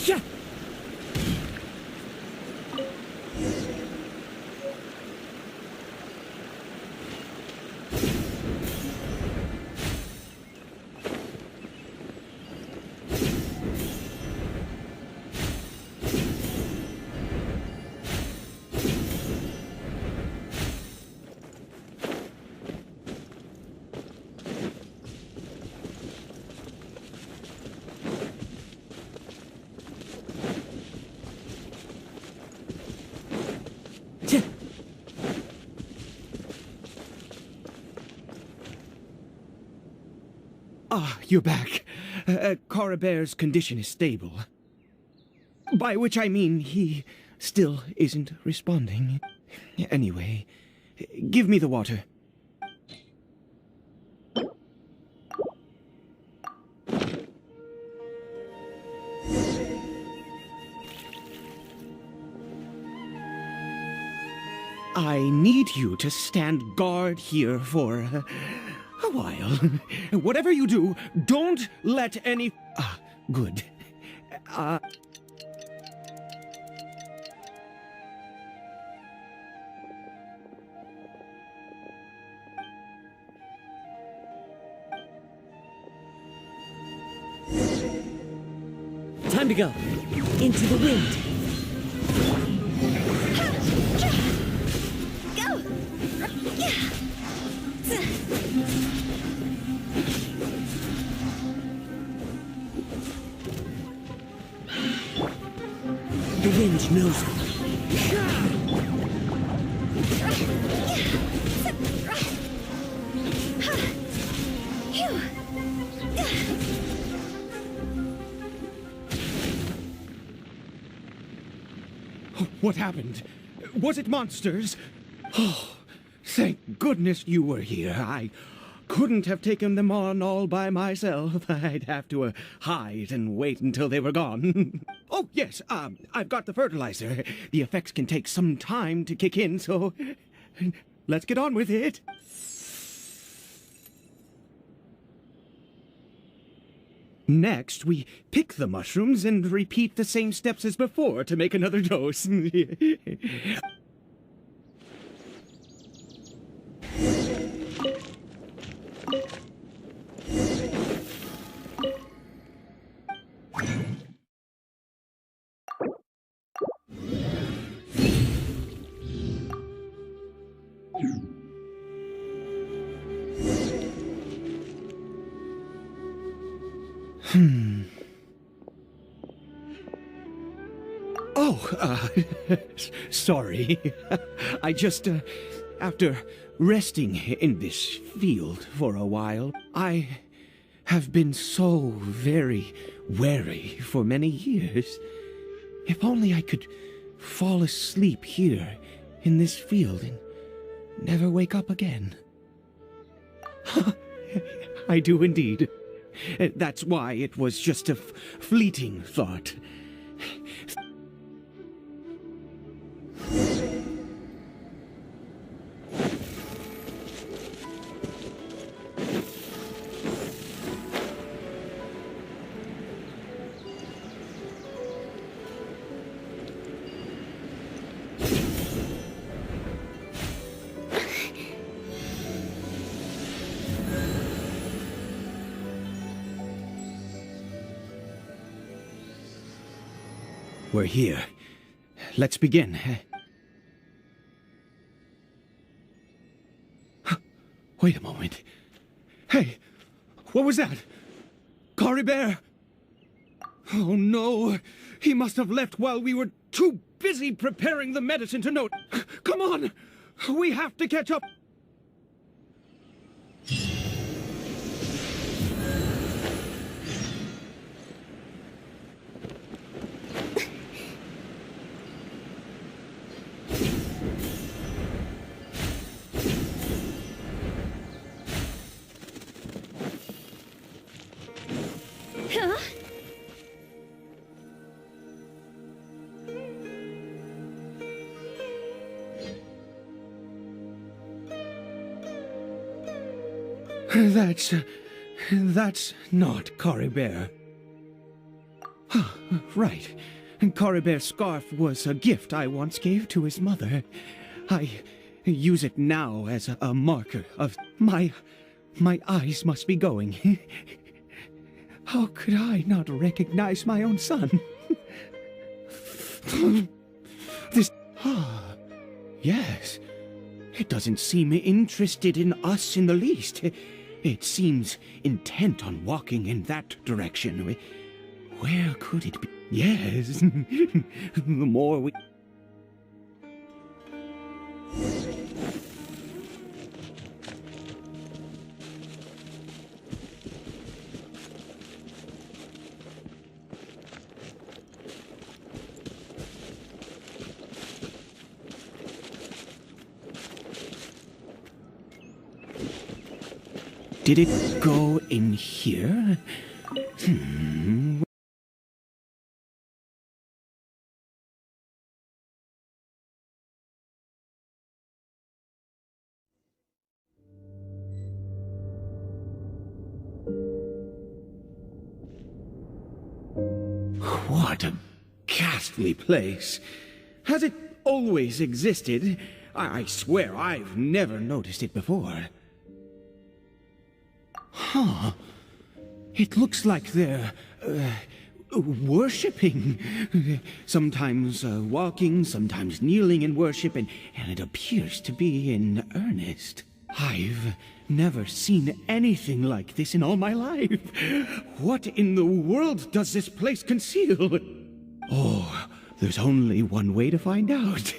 Yeah. Ah, you're back. Caribert's condition is stable. By which I mean he still isn't responding. Anyway, give me the water. I need you to stand guard here for a while. Whatever you do, don't let any... good. Time to go. Into the wind. The wind knows me. What happened? Was it monsters? Oh, thank goodness you were here. I couldn't have taken them on all by myself. I'd have to hide and wait until they were gone. Oh, yes, I've got the fertilizer. The effects can take some time to kick in, so let's get on with it. Next, we pick the mushrooms and repeat the same steps as before to make another dose. Oh, sorry. I just, after resting in this field for a while, I have been so very wary for many years. If only I could fall asleep here in this field and never wake up again. I do indeed. That's why it was just a fleeting thought. We're here. Let's begin. Wait a moment. Hey, what was that? Caribert? Oh no, he must have left while we were too busy preparing the medicine to note. Come on, we have to catch up. That's not Caribert. Right. Caribert's scarf was a gift I once gave to his mother. I use it now as a marker of my eyes must be going. How could I not recognize my own son? This... yes. It doesn't seem interested in us in the least. It seems intent on walking in that direction. Where could it be? Yes. The more we... Did it go in here? What a ghastly place. Has it always existed? I swear I've never noticed it before. Huh. It looks like they're, worshipping. Sometimes walking, sometimes kneeling in worship, and it appears to be in earnest. I've never seen anything like this in all my life. What in the world does this place conceal? Oh, there's only one way to find out.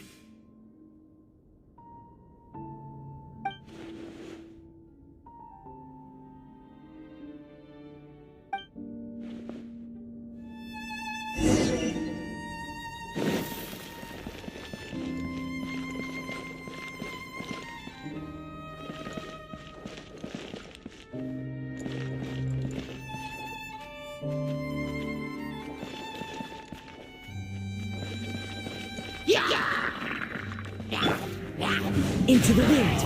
Into the wind.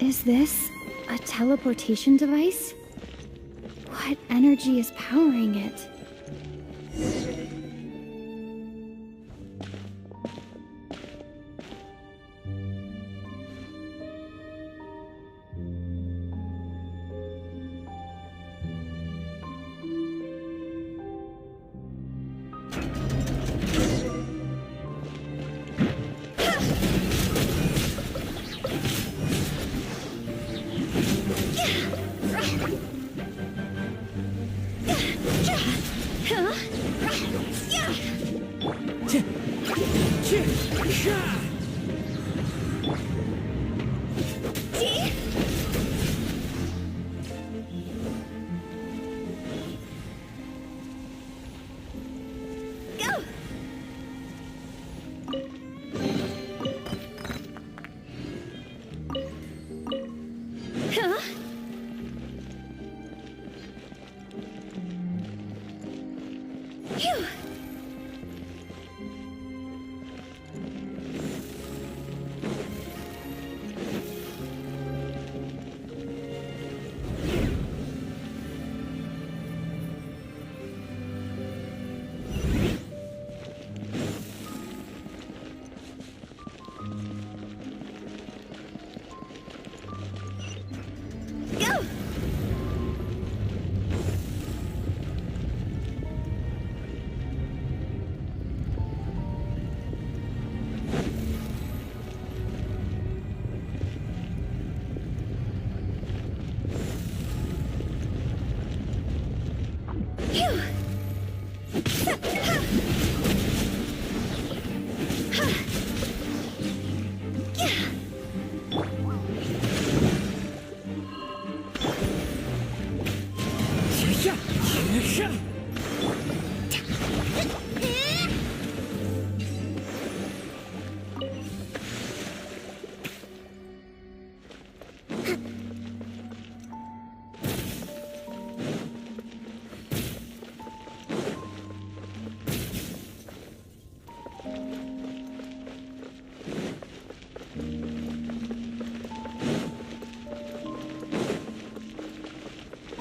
Is this a teleportation device? What energy is powering it?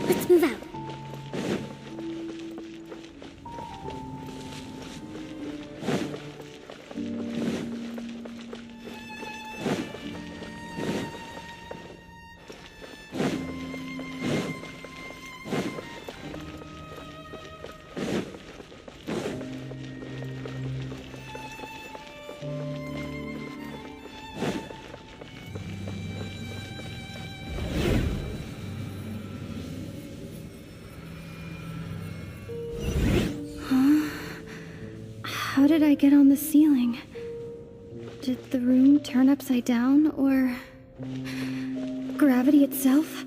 Let's move out. How did I get on the ceiling? Did the room turn upside down, or gravity itself?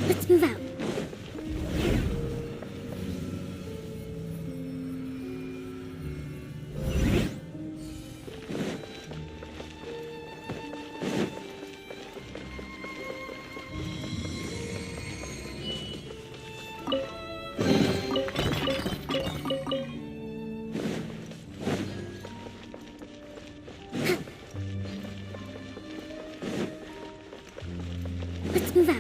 Let's move out. Let's move out.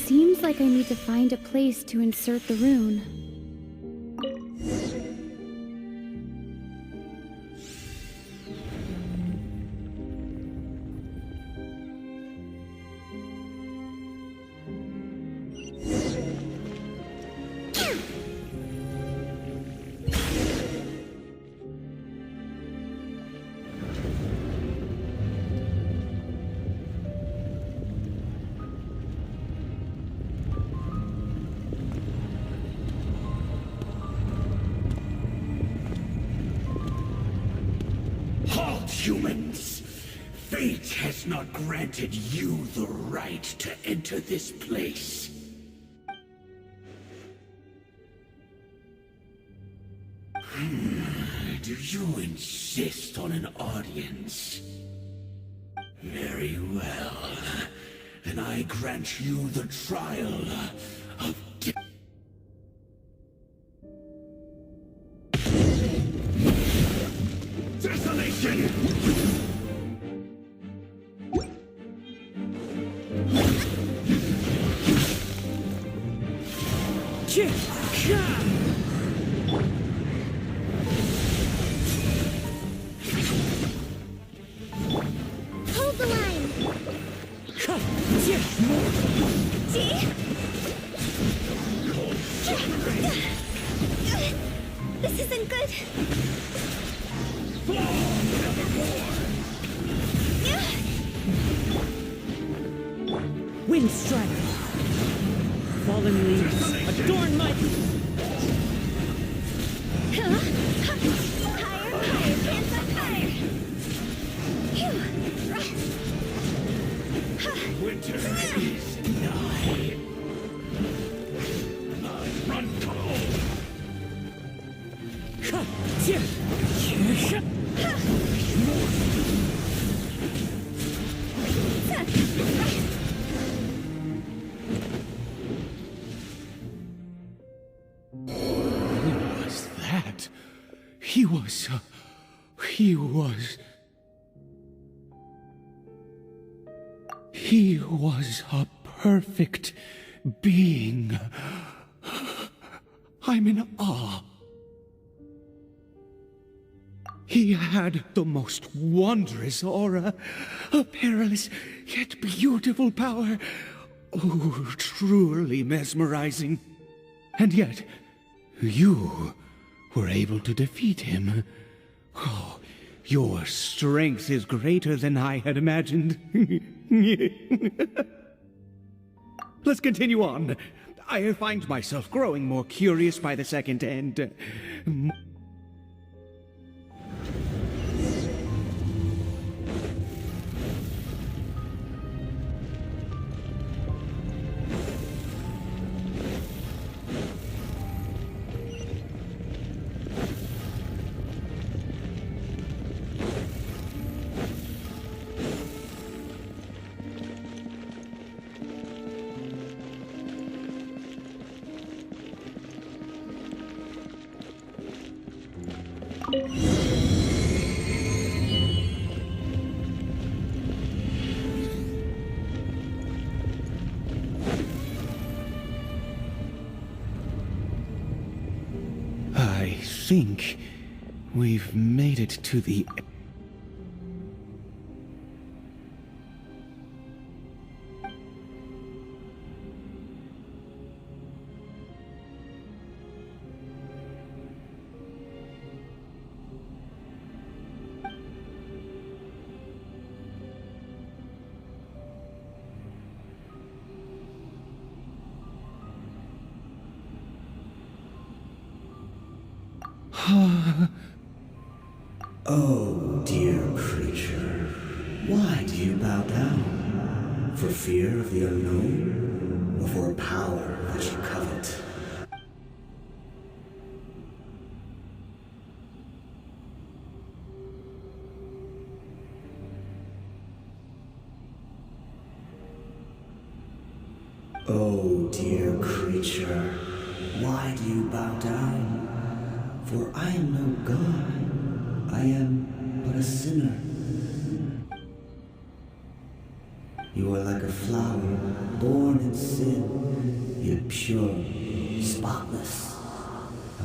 Seems like I need to find a place to insert the rune. Halt, humans! Fate has not granted you the right to enter this place. Do you insist on an audience? Very well. Then I grant you the trial of death. Desolation! Hold the line. This isn't good. Wind strike! Fallen leaves, adorn my... Higher, higher, hands up higher. Winter is nigh. I run cold. Who was that? He was... He was a perfect being. I'm in awe. He had the most wondrous aura, a perilous yet beautiful power. Oh, truly mesmerizing. And yet, you were able to defeat him. Oh, your strength is greater than I had imagined. Let's continue on. I find myself growing more curious by the second and... I think we've made it to the... Oh, dear creature, why do you bow down? For fear of the unknown? Or for power that you covet? Oh, dear creature, why do you bow down? For I am no god. I am but a sinner. You are like a flower, born in sin, yet pure, spotless.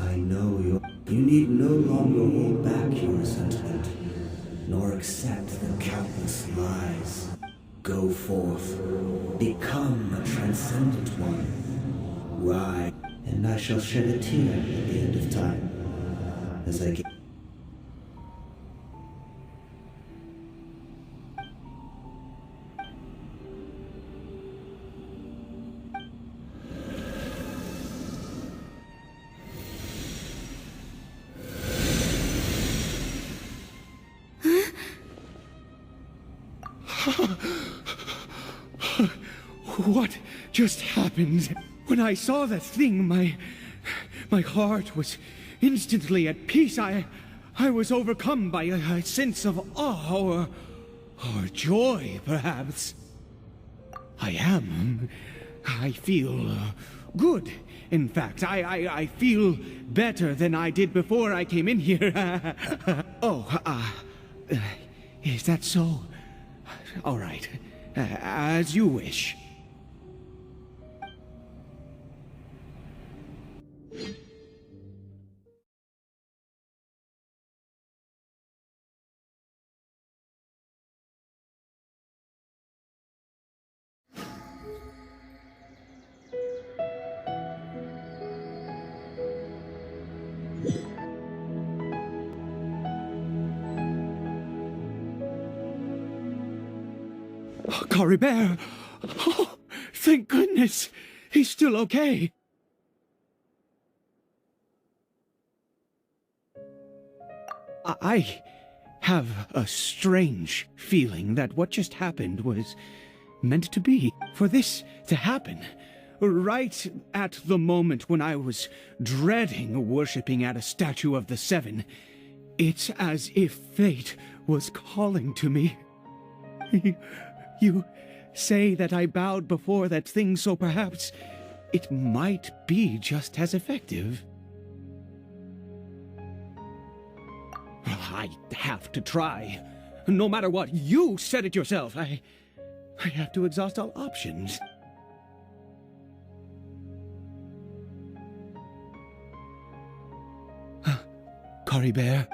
I know you. You need no longer hold back your resentment, nor accept the countless lies. Go forth, become a transcendent one. Rise, and I shall shed a tear at the end of time, as I get... What just happened? When I saw that thing, my heart was instantly at peace. I was overcome by a sense of awe or joy, perhaps. I am. I feel good. In fact, I feel better than I did before I came in here. Is that so? All right. As you wish. Caribert! Oh, thank goodness! He's still okay! I have a strange feeling that what just happened was meant to be. For this to happen, right at the moment when I was dreading worshipping at a statue of the Seven, it's as if fate was calling to me. You say that I bowed before that thing, so perhaps it might be just as effective. Well, I have to try. No matter what, you said it yourself. I have to exhaust all options. Caribert?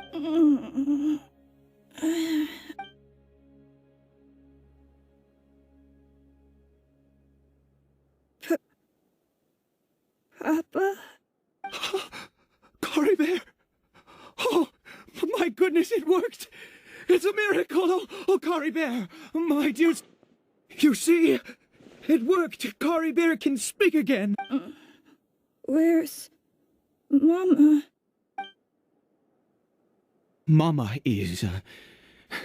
Papa? Caribert! Oh, my goodness, it worked! It's a miracle! Oh, Caribert! My dear... You see? It worked! Caribert can speak again! Where's... Mama? Mama is...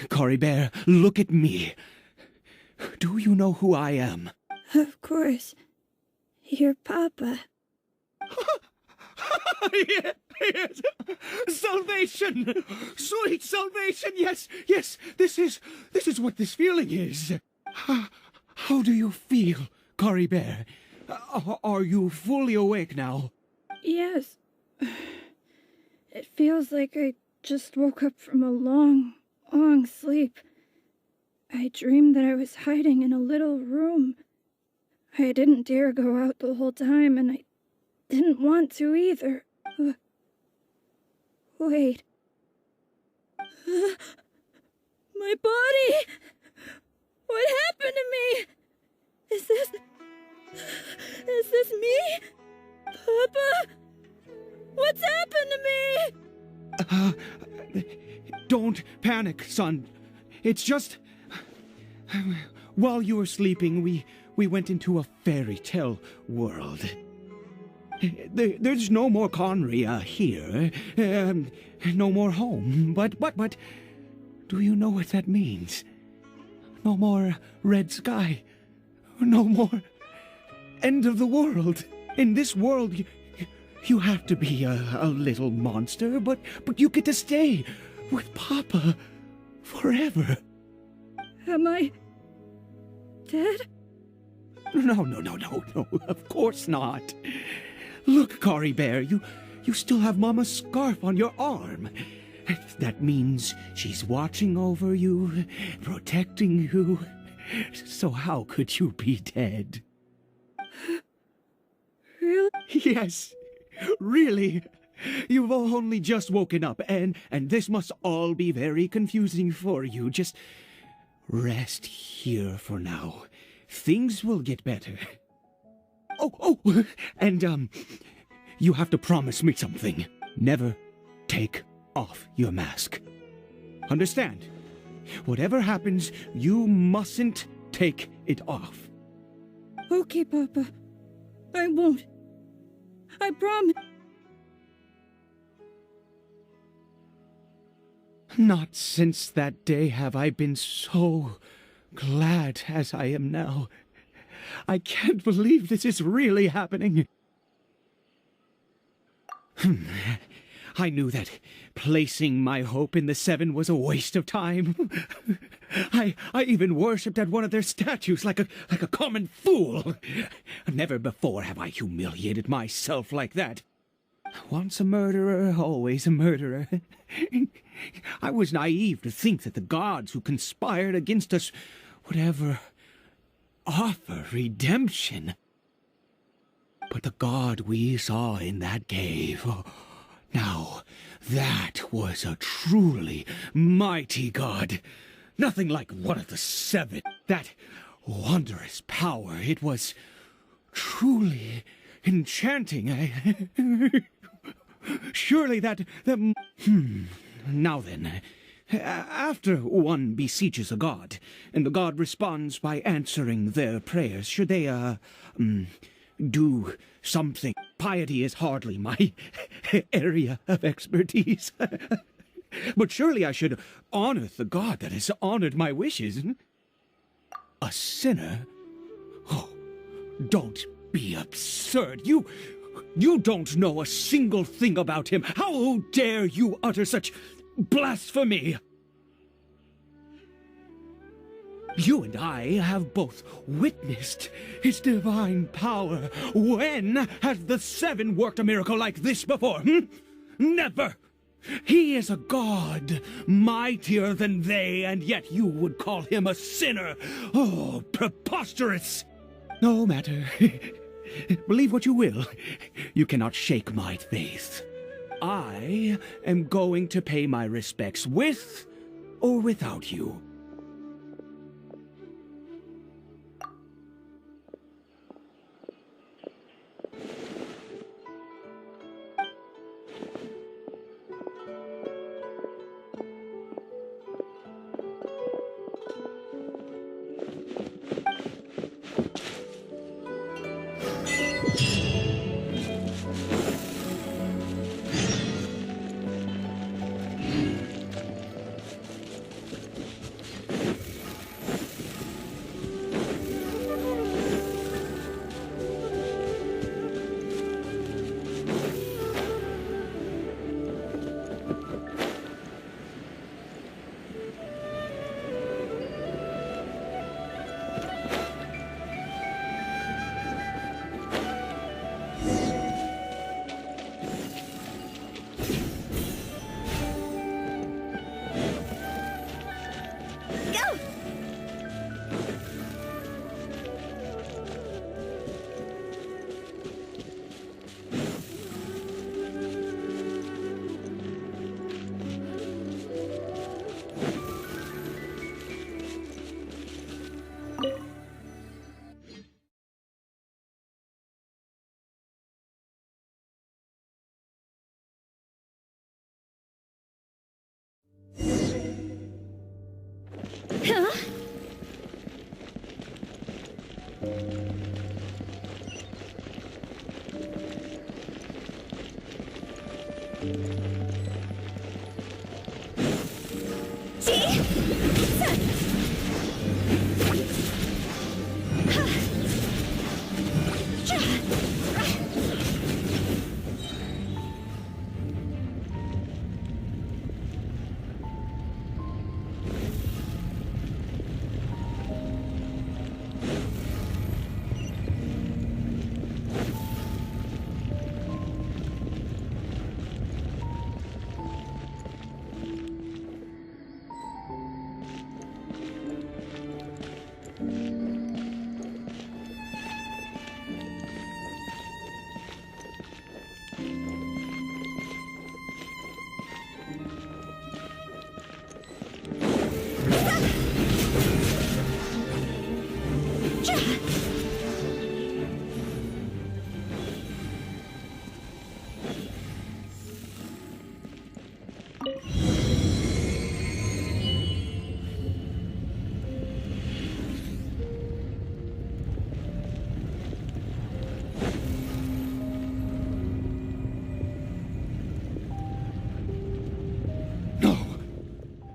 Caribert, look at me. Do you know who I am? Of course. Your Papa. Yes! Salvation! Sweet salvation! Yes, yes! This is what this feeling is. How do you feel, Caribert? Are you fully awake now? Yes. It feels like I just woke up from a long, long sleep. I dreamed that I was hiding in a little room. I didn't dare go out the whole time, and I didn't want to either. Wait. My body! What happened to me? Is this me? Papa? What's happened to me? Don't panic, son. It's just... While you were sleeping, we went into a fairy tale world. There's no more Conry here. No more home. But, do you know what that means? No more red sky. No more end of the world. In this world, you have to be a little monster, but you get to stay with Papa forever. Am I dead? No, of course not. Look, Caribert, you still have Mama's scarf on your arm. That means she's watching over you, protecting you. So how could you be dead? Really? Yes, really. You've only just woken up, and this must all be very confusing for you. Just rest here for now. Things will get better. Oh, and you have to promise me something. Never take off your mask. Understand? Whatever happens, you mustn't take it off. Okay, Papa. I won't. I promise. Not since that day have I been so glad as I am now. I can't believe this is really happening. I knew that placing my hope in the Seven was a waste of time. I even worshipped at one of their statues like a common fool. Never before have I humiliated myself like that. Once a murderer, always a murderer. I was naive to think that the gods who conspired against us would ever offer redemption. But the God we saw in that cave, now that was a truly mighty God. Nothing like one of the Seven. That wondrous power, it was truly enchanting. Surely that... Now then, after one beseeches a god, and the god responds by answering their prayers, should they, do something? Piety is hardly my area of expertise. But surely I should honor the god that has honored my wishes. A sinner? Oh, don't be absurd. You don't know a single thing about him. How dare you utter such blasphemy? You and I have both witnessed his divine power. When has the Seven worked a miracle like this before? Never! He is a god, mightier than they, and yet you would call him a sinner. Oh, preposterous! No matter. Believe what you will. You cannot shake my faith. I am going to pay my respects with or without you. Huh?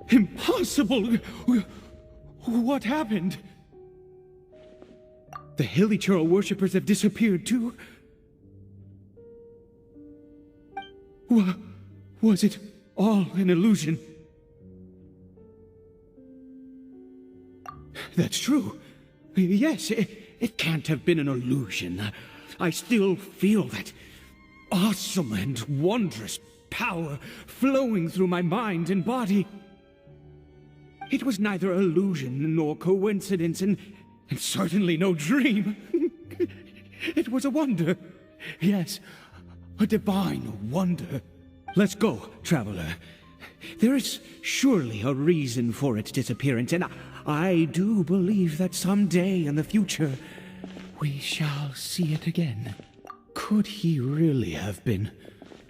Impossible! What happened? The Hilichurl worshippers have disappeared too? Was it all an illusion? That's true. Yes, it can't have been an illusion. I still feel that awesome and wondrous power flowing through my mind and body. It was neither illusion nor coincidence, and certainly no dream. It was a wonder. Yes, a divine wonder. Let's go, traveler. There is surely a reason for its disappearance, and I do believe that someday in the future we shall see it again. Could he really have been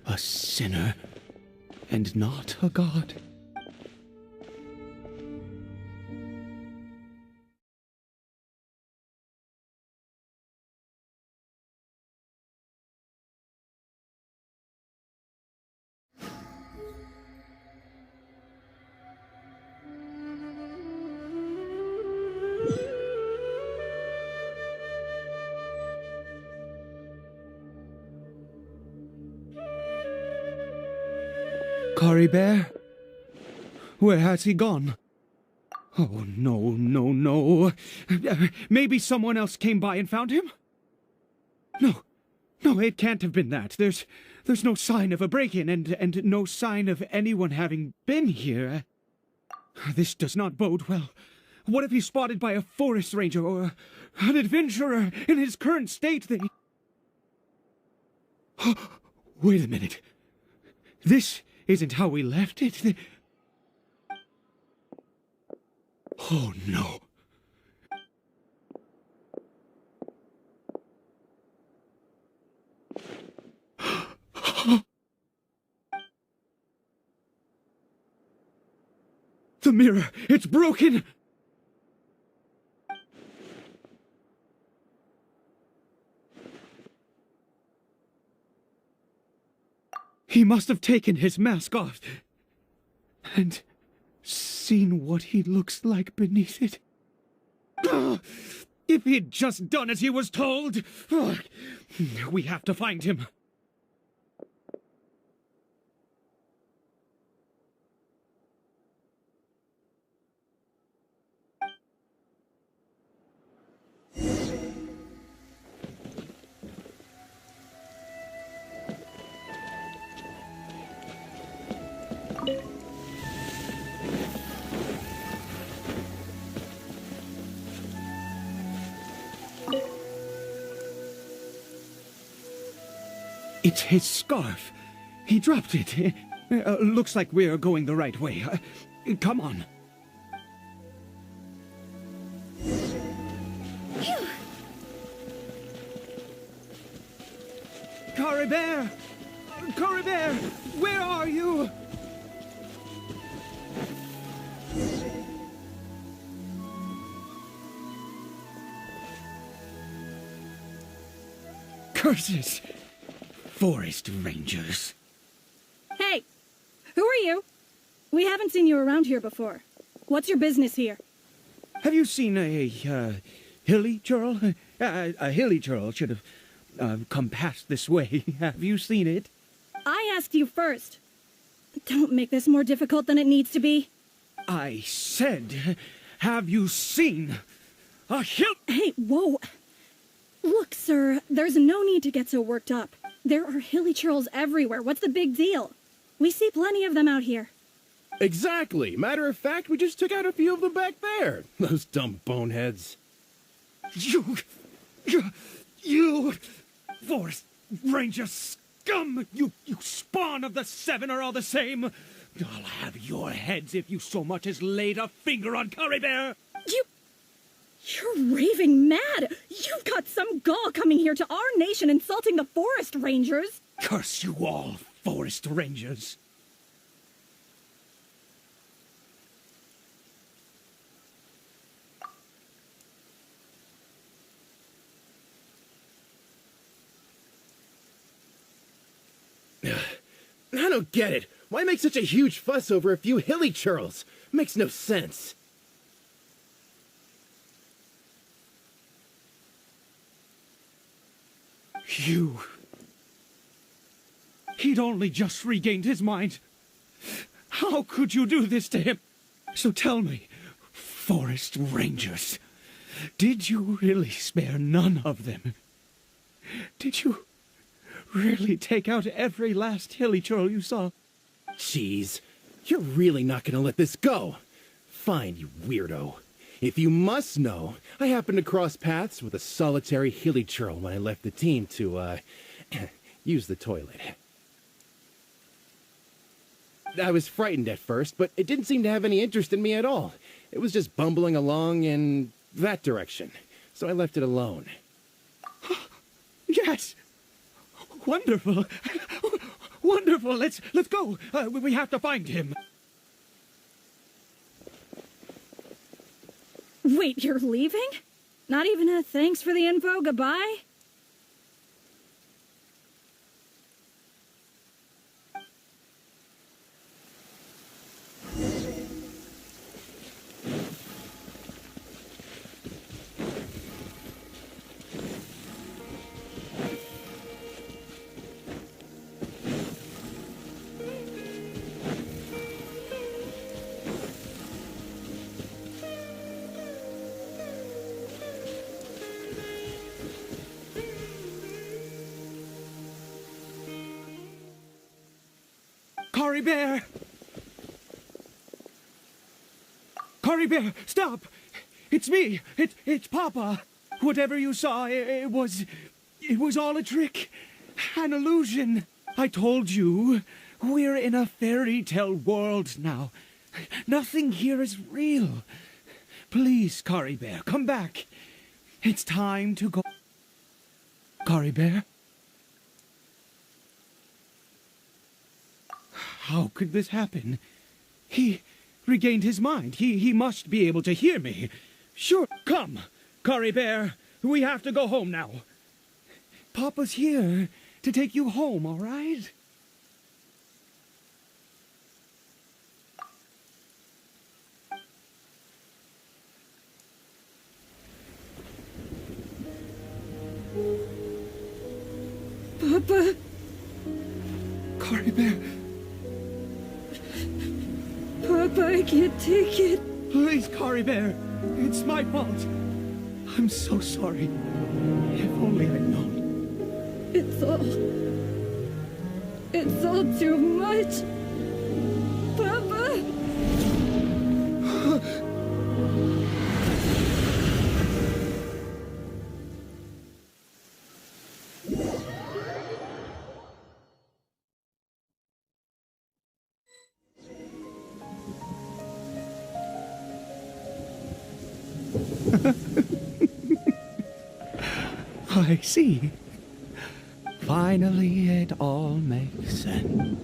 a sinner and not a god? Caribert? Where has he gone? Oh, no. Maybe someone else came by and found him? No, it can't have been that. There's no sign of a break-in and no sign of anyone having been here. This does not bode well. What if he's spotted by a forest ranger or an adventurer in his current state? Wait a minute. This isn't how we left it. Oh, no. The mirror, it's broken! He must have taken his mask off and seen what he looks like beneath it. If he'd just done as he was told! We have to find him. It's his scarf. He dropped it. Looks like we're going the right way. Come on. Caribert! Caribert! Where are you? Curses! Forest rangers. Hey! Who are you? We haven't seen you around here before. What's your business here? Have you seen a hilly churl? A hilly churl should have come past this way. Have you seen it? I asked you first. Don't make this more difficult than it needs to be. I said, have you seen a hill? Hey, whoa. Look, sir, there's no need to get so worked up. There are hilly churls everywhere. What's the big deal? We see plenty of them out here. Exactly. Matter of fact, we just took out a few of them back there. Those dumb boneheads. You forest ranger scum! You spawn of the seven are all the same. I'll have your heads if you so much as laid a finger on Caribert. You're raving mad! You've got some gall coming here to our nation insulting the forest rangers! Curse you all, forest rangers! I don't get it. Why make such a huge fuss over a few hilly churls? Makes no sense. He'd only just regained his mind. How could you do this to him? So tell me, forest rangers, did you really spare none of them? Did you really take out every last hilly churl you saw? Jeez, you're really not gonna let this go. Fine, you weirdo. If you must know, I happened to cross paths with a solitary hilly churl when I left the team to, use the toilet. I was frightened at first, but it didn't seem to have any interest in me at all. It was just bumbling along in that direction, so I left it alone. Yes! Wonderful! Wonderful! Let's go! We have to find him! Wait, you're leaving? Not even a thanks for the info, goodbye? Caribert! Caribert, stop! It's me! It's Papa! Whatever you saw, it was all a trick. An illusion. I told you, we're in a fairy tale world now. Nothing here is real. Please, Caribert, come back. It's time to go. Caribert? How could this happen? He regained his mind. He must be able to hear me. Sure, come, Caribert. We have to go home now. Papa's here to take you home, all right? Papa? Caribert. Papa, I can't take it. Please, Caribert. It's my fault. I'm so sorry. If only I'd known. It's all too much. Papa! I see. Finally, it all makes sense.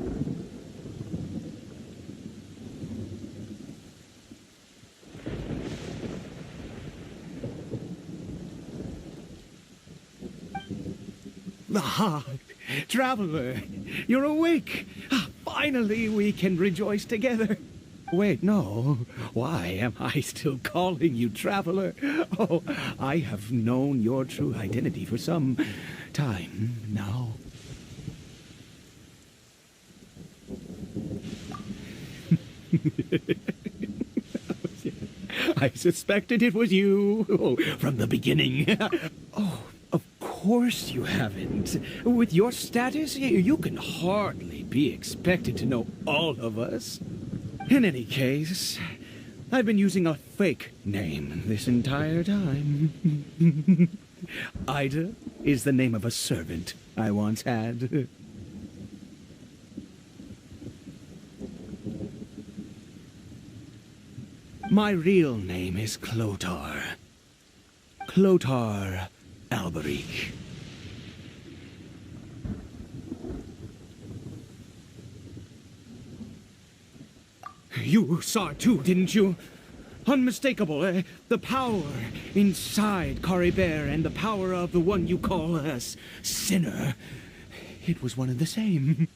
Ah, Traveler, you're awake. Finally, we can rejoice together. Wait, no. Why am I still calling you Traveler? Oh, I have known your true identity for some time now. I suspected it was you from the beginning. Oh, of course you haven't. With your status, you can hardly be expected to know all of us. In any case, I've been using a fake name this entire time. Ida is the name of a servant I once had. My real name is Clotar. Clotar Alberic. You saw it too, didn't you? Unmistakable, the power inside Caribert and the power of the one you call a sinner. It was one and the same.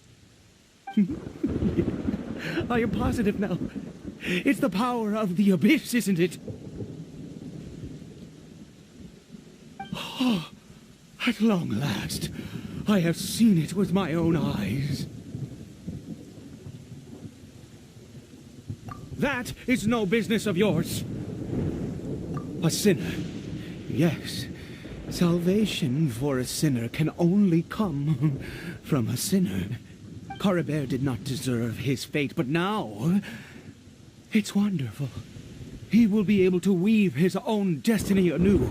I am positive now. It's the power of the abyss, isn't it? Oh, at long last, I have seen it with my own eyes. That is no business of yours. A sinner. Yes, salvation for a sinner can only come from a sinner. Caribert did not deserve his fate, but now it's wonderful. He will be able to weave his own destiny anew.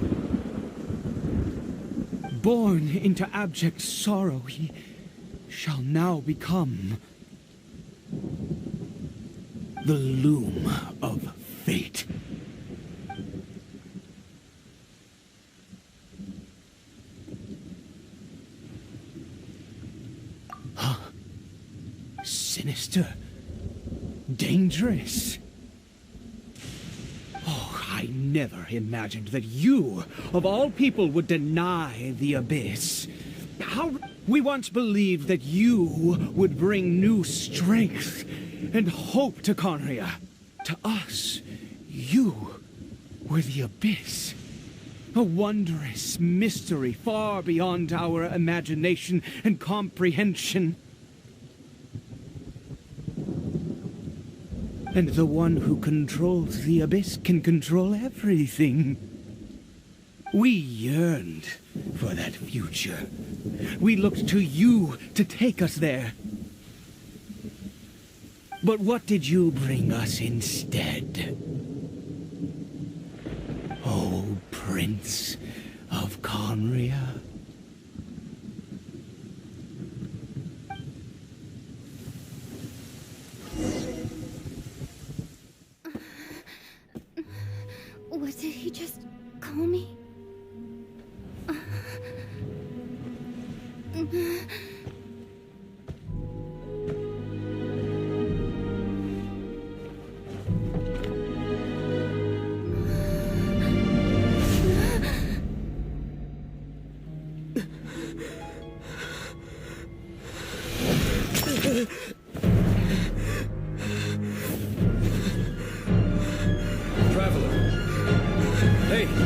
Born into abject sorrow, he shall now become the loom of fate. Huh? Sinister. Dangerous. Oh, I never imagined that you, of all people, would deny the abyss. How we once believed that you would bring new strength and hope to Conria. To us, you were the abyss. A wondrous mystery far beyond our imagination and comprehension. And the one who controls the abyss can control everything. We yearned for that future. We looked to you to take us there. But what did you bring us instead? Oh, Prince of Conria. What did he just call me?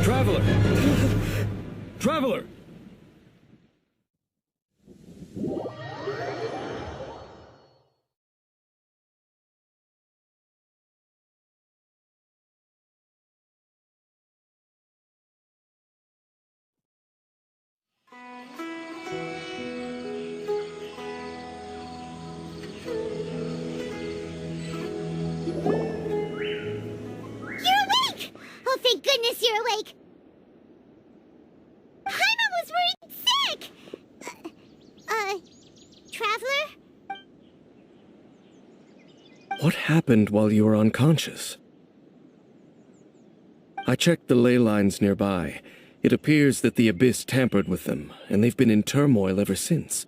Traveler! Traveler! Oh, thank goodness you're awake! Paimon was worried sick! Traveler? What happened while you were unconscious? I checked the ley lines nearby. It appears that the Abyss tampered with them, and they've been in turmoil ever since.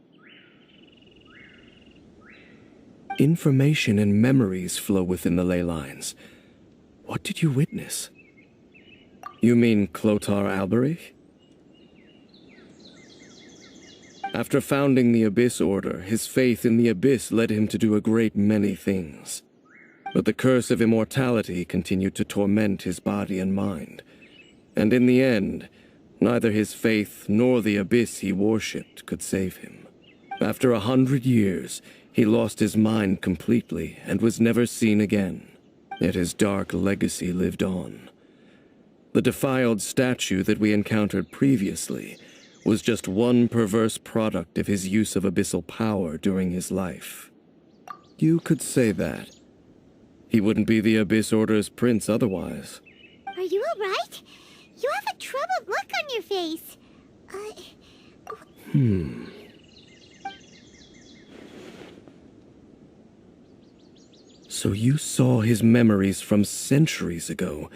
Information and memories flow within the ley lines. What did you witness? You mean Clotar Alberic? After founding the Abyss Order, his faith in the Abyss led him to do a great many things. But the curse of immortality continued to torment his body and mind. And in the end, neither his faith nor the Abyss he worshipped could save him. After 100 years, he lost his mind completely and was never seen again. Yet his dark legacy lived on. The defiled statue that we encountered previously was just one perverse product of his use of abyssal power during his life. You could say that. He wouldn't be the Abyss Order's prince otherwise. Are you alright? You have a troubled look on your face. So you saw his memories from centuries ago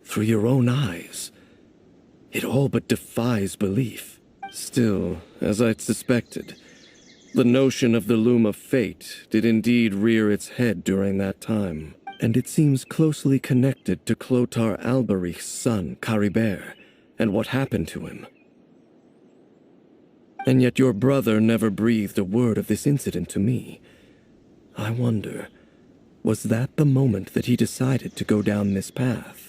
through your own eyes. It all but defies belief. Still, as I'd suspected, the notion of the Loom of Fate did indeed rear its head during that time, and it seems closely connected to Clothar Alberich's son, Caribert, and what happened to him. And yet your brother never breathed a word of this incident to me. I wonder, was that the moment that he decided to go down this path?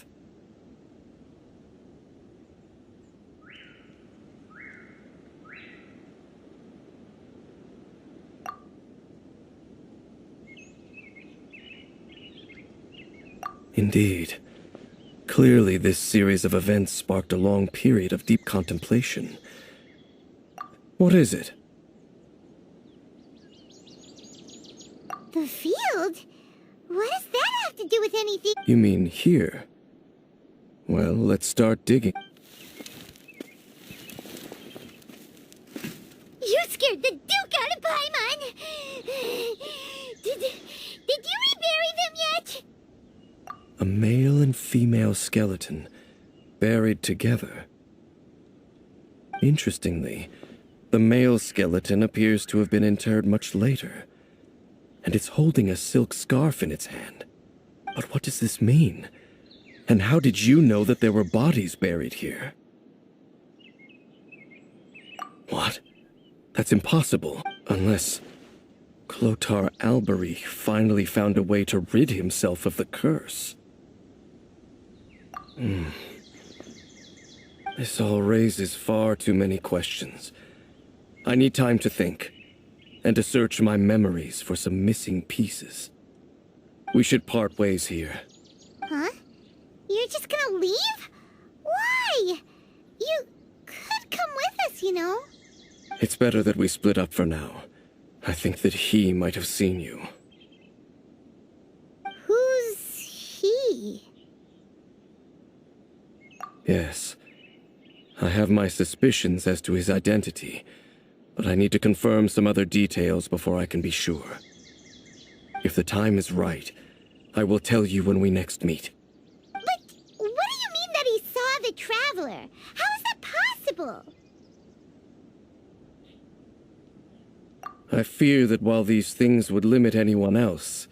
Indeed. Clearly, this series of events sparked a long period of deep contemplation. What is it? The field? What does that have to do with anything? You mean here? Well, let's start digging. You scared the Duke out of Paimon! Did you rebury them yet? A male and female skeleton, buried together. Interestingly, the male skeleton appears to have been interred much later, and it's holding a silk scarf in its hand. But what does this mean? And how did you know that there were bodies buried here? What? That's impossible, unless Clothar Alberich finally found a way to rid himself of the curse. This all raises far too many questions. I need time to think, and to search my memories for some missing pieces. We should part ways here. Huh? You're just gonna leave? Why? You could come with us, you know. It's better that we split up for now. I think that he might have seen you. Who's he? Yes. I have my suspicions as to his identity, but I need to confirm some other details before I can be sure. If the time is right, I will tell you when we next meet. But what do you mean that he saw the Traveler? How is that possible? I fear that while these things would limit anyone else,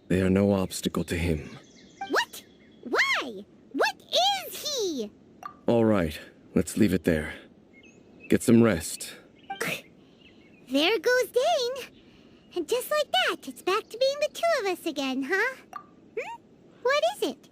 they are no obstacle to him. What? Why? What is he? All right, let's leave it there. Get some rest. There goes Dane. And just like that, it's back to being the two of us again, huh? What is it?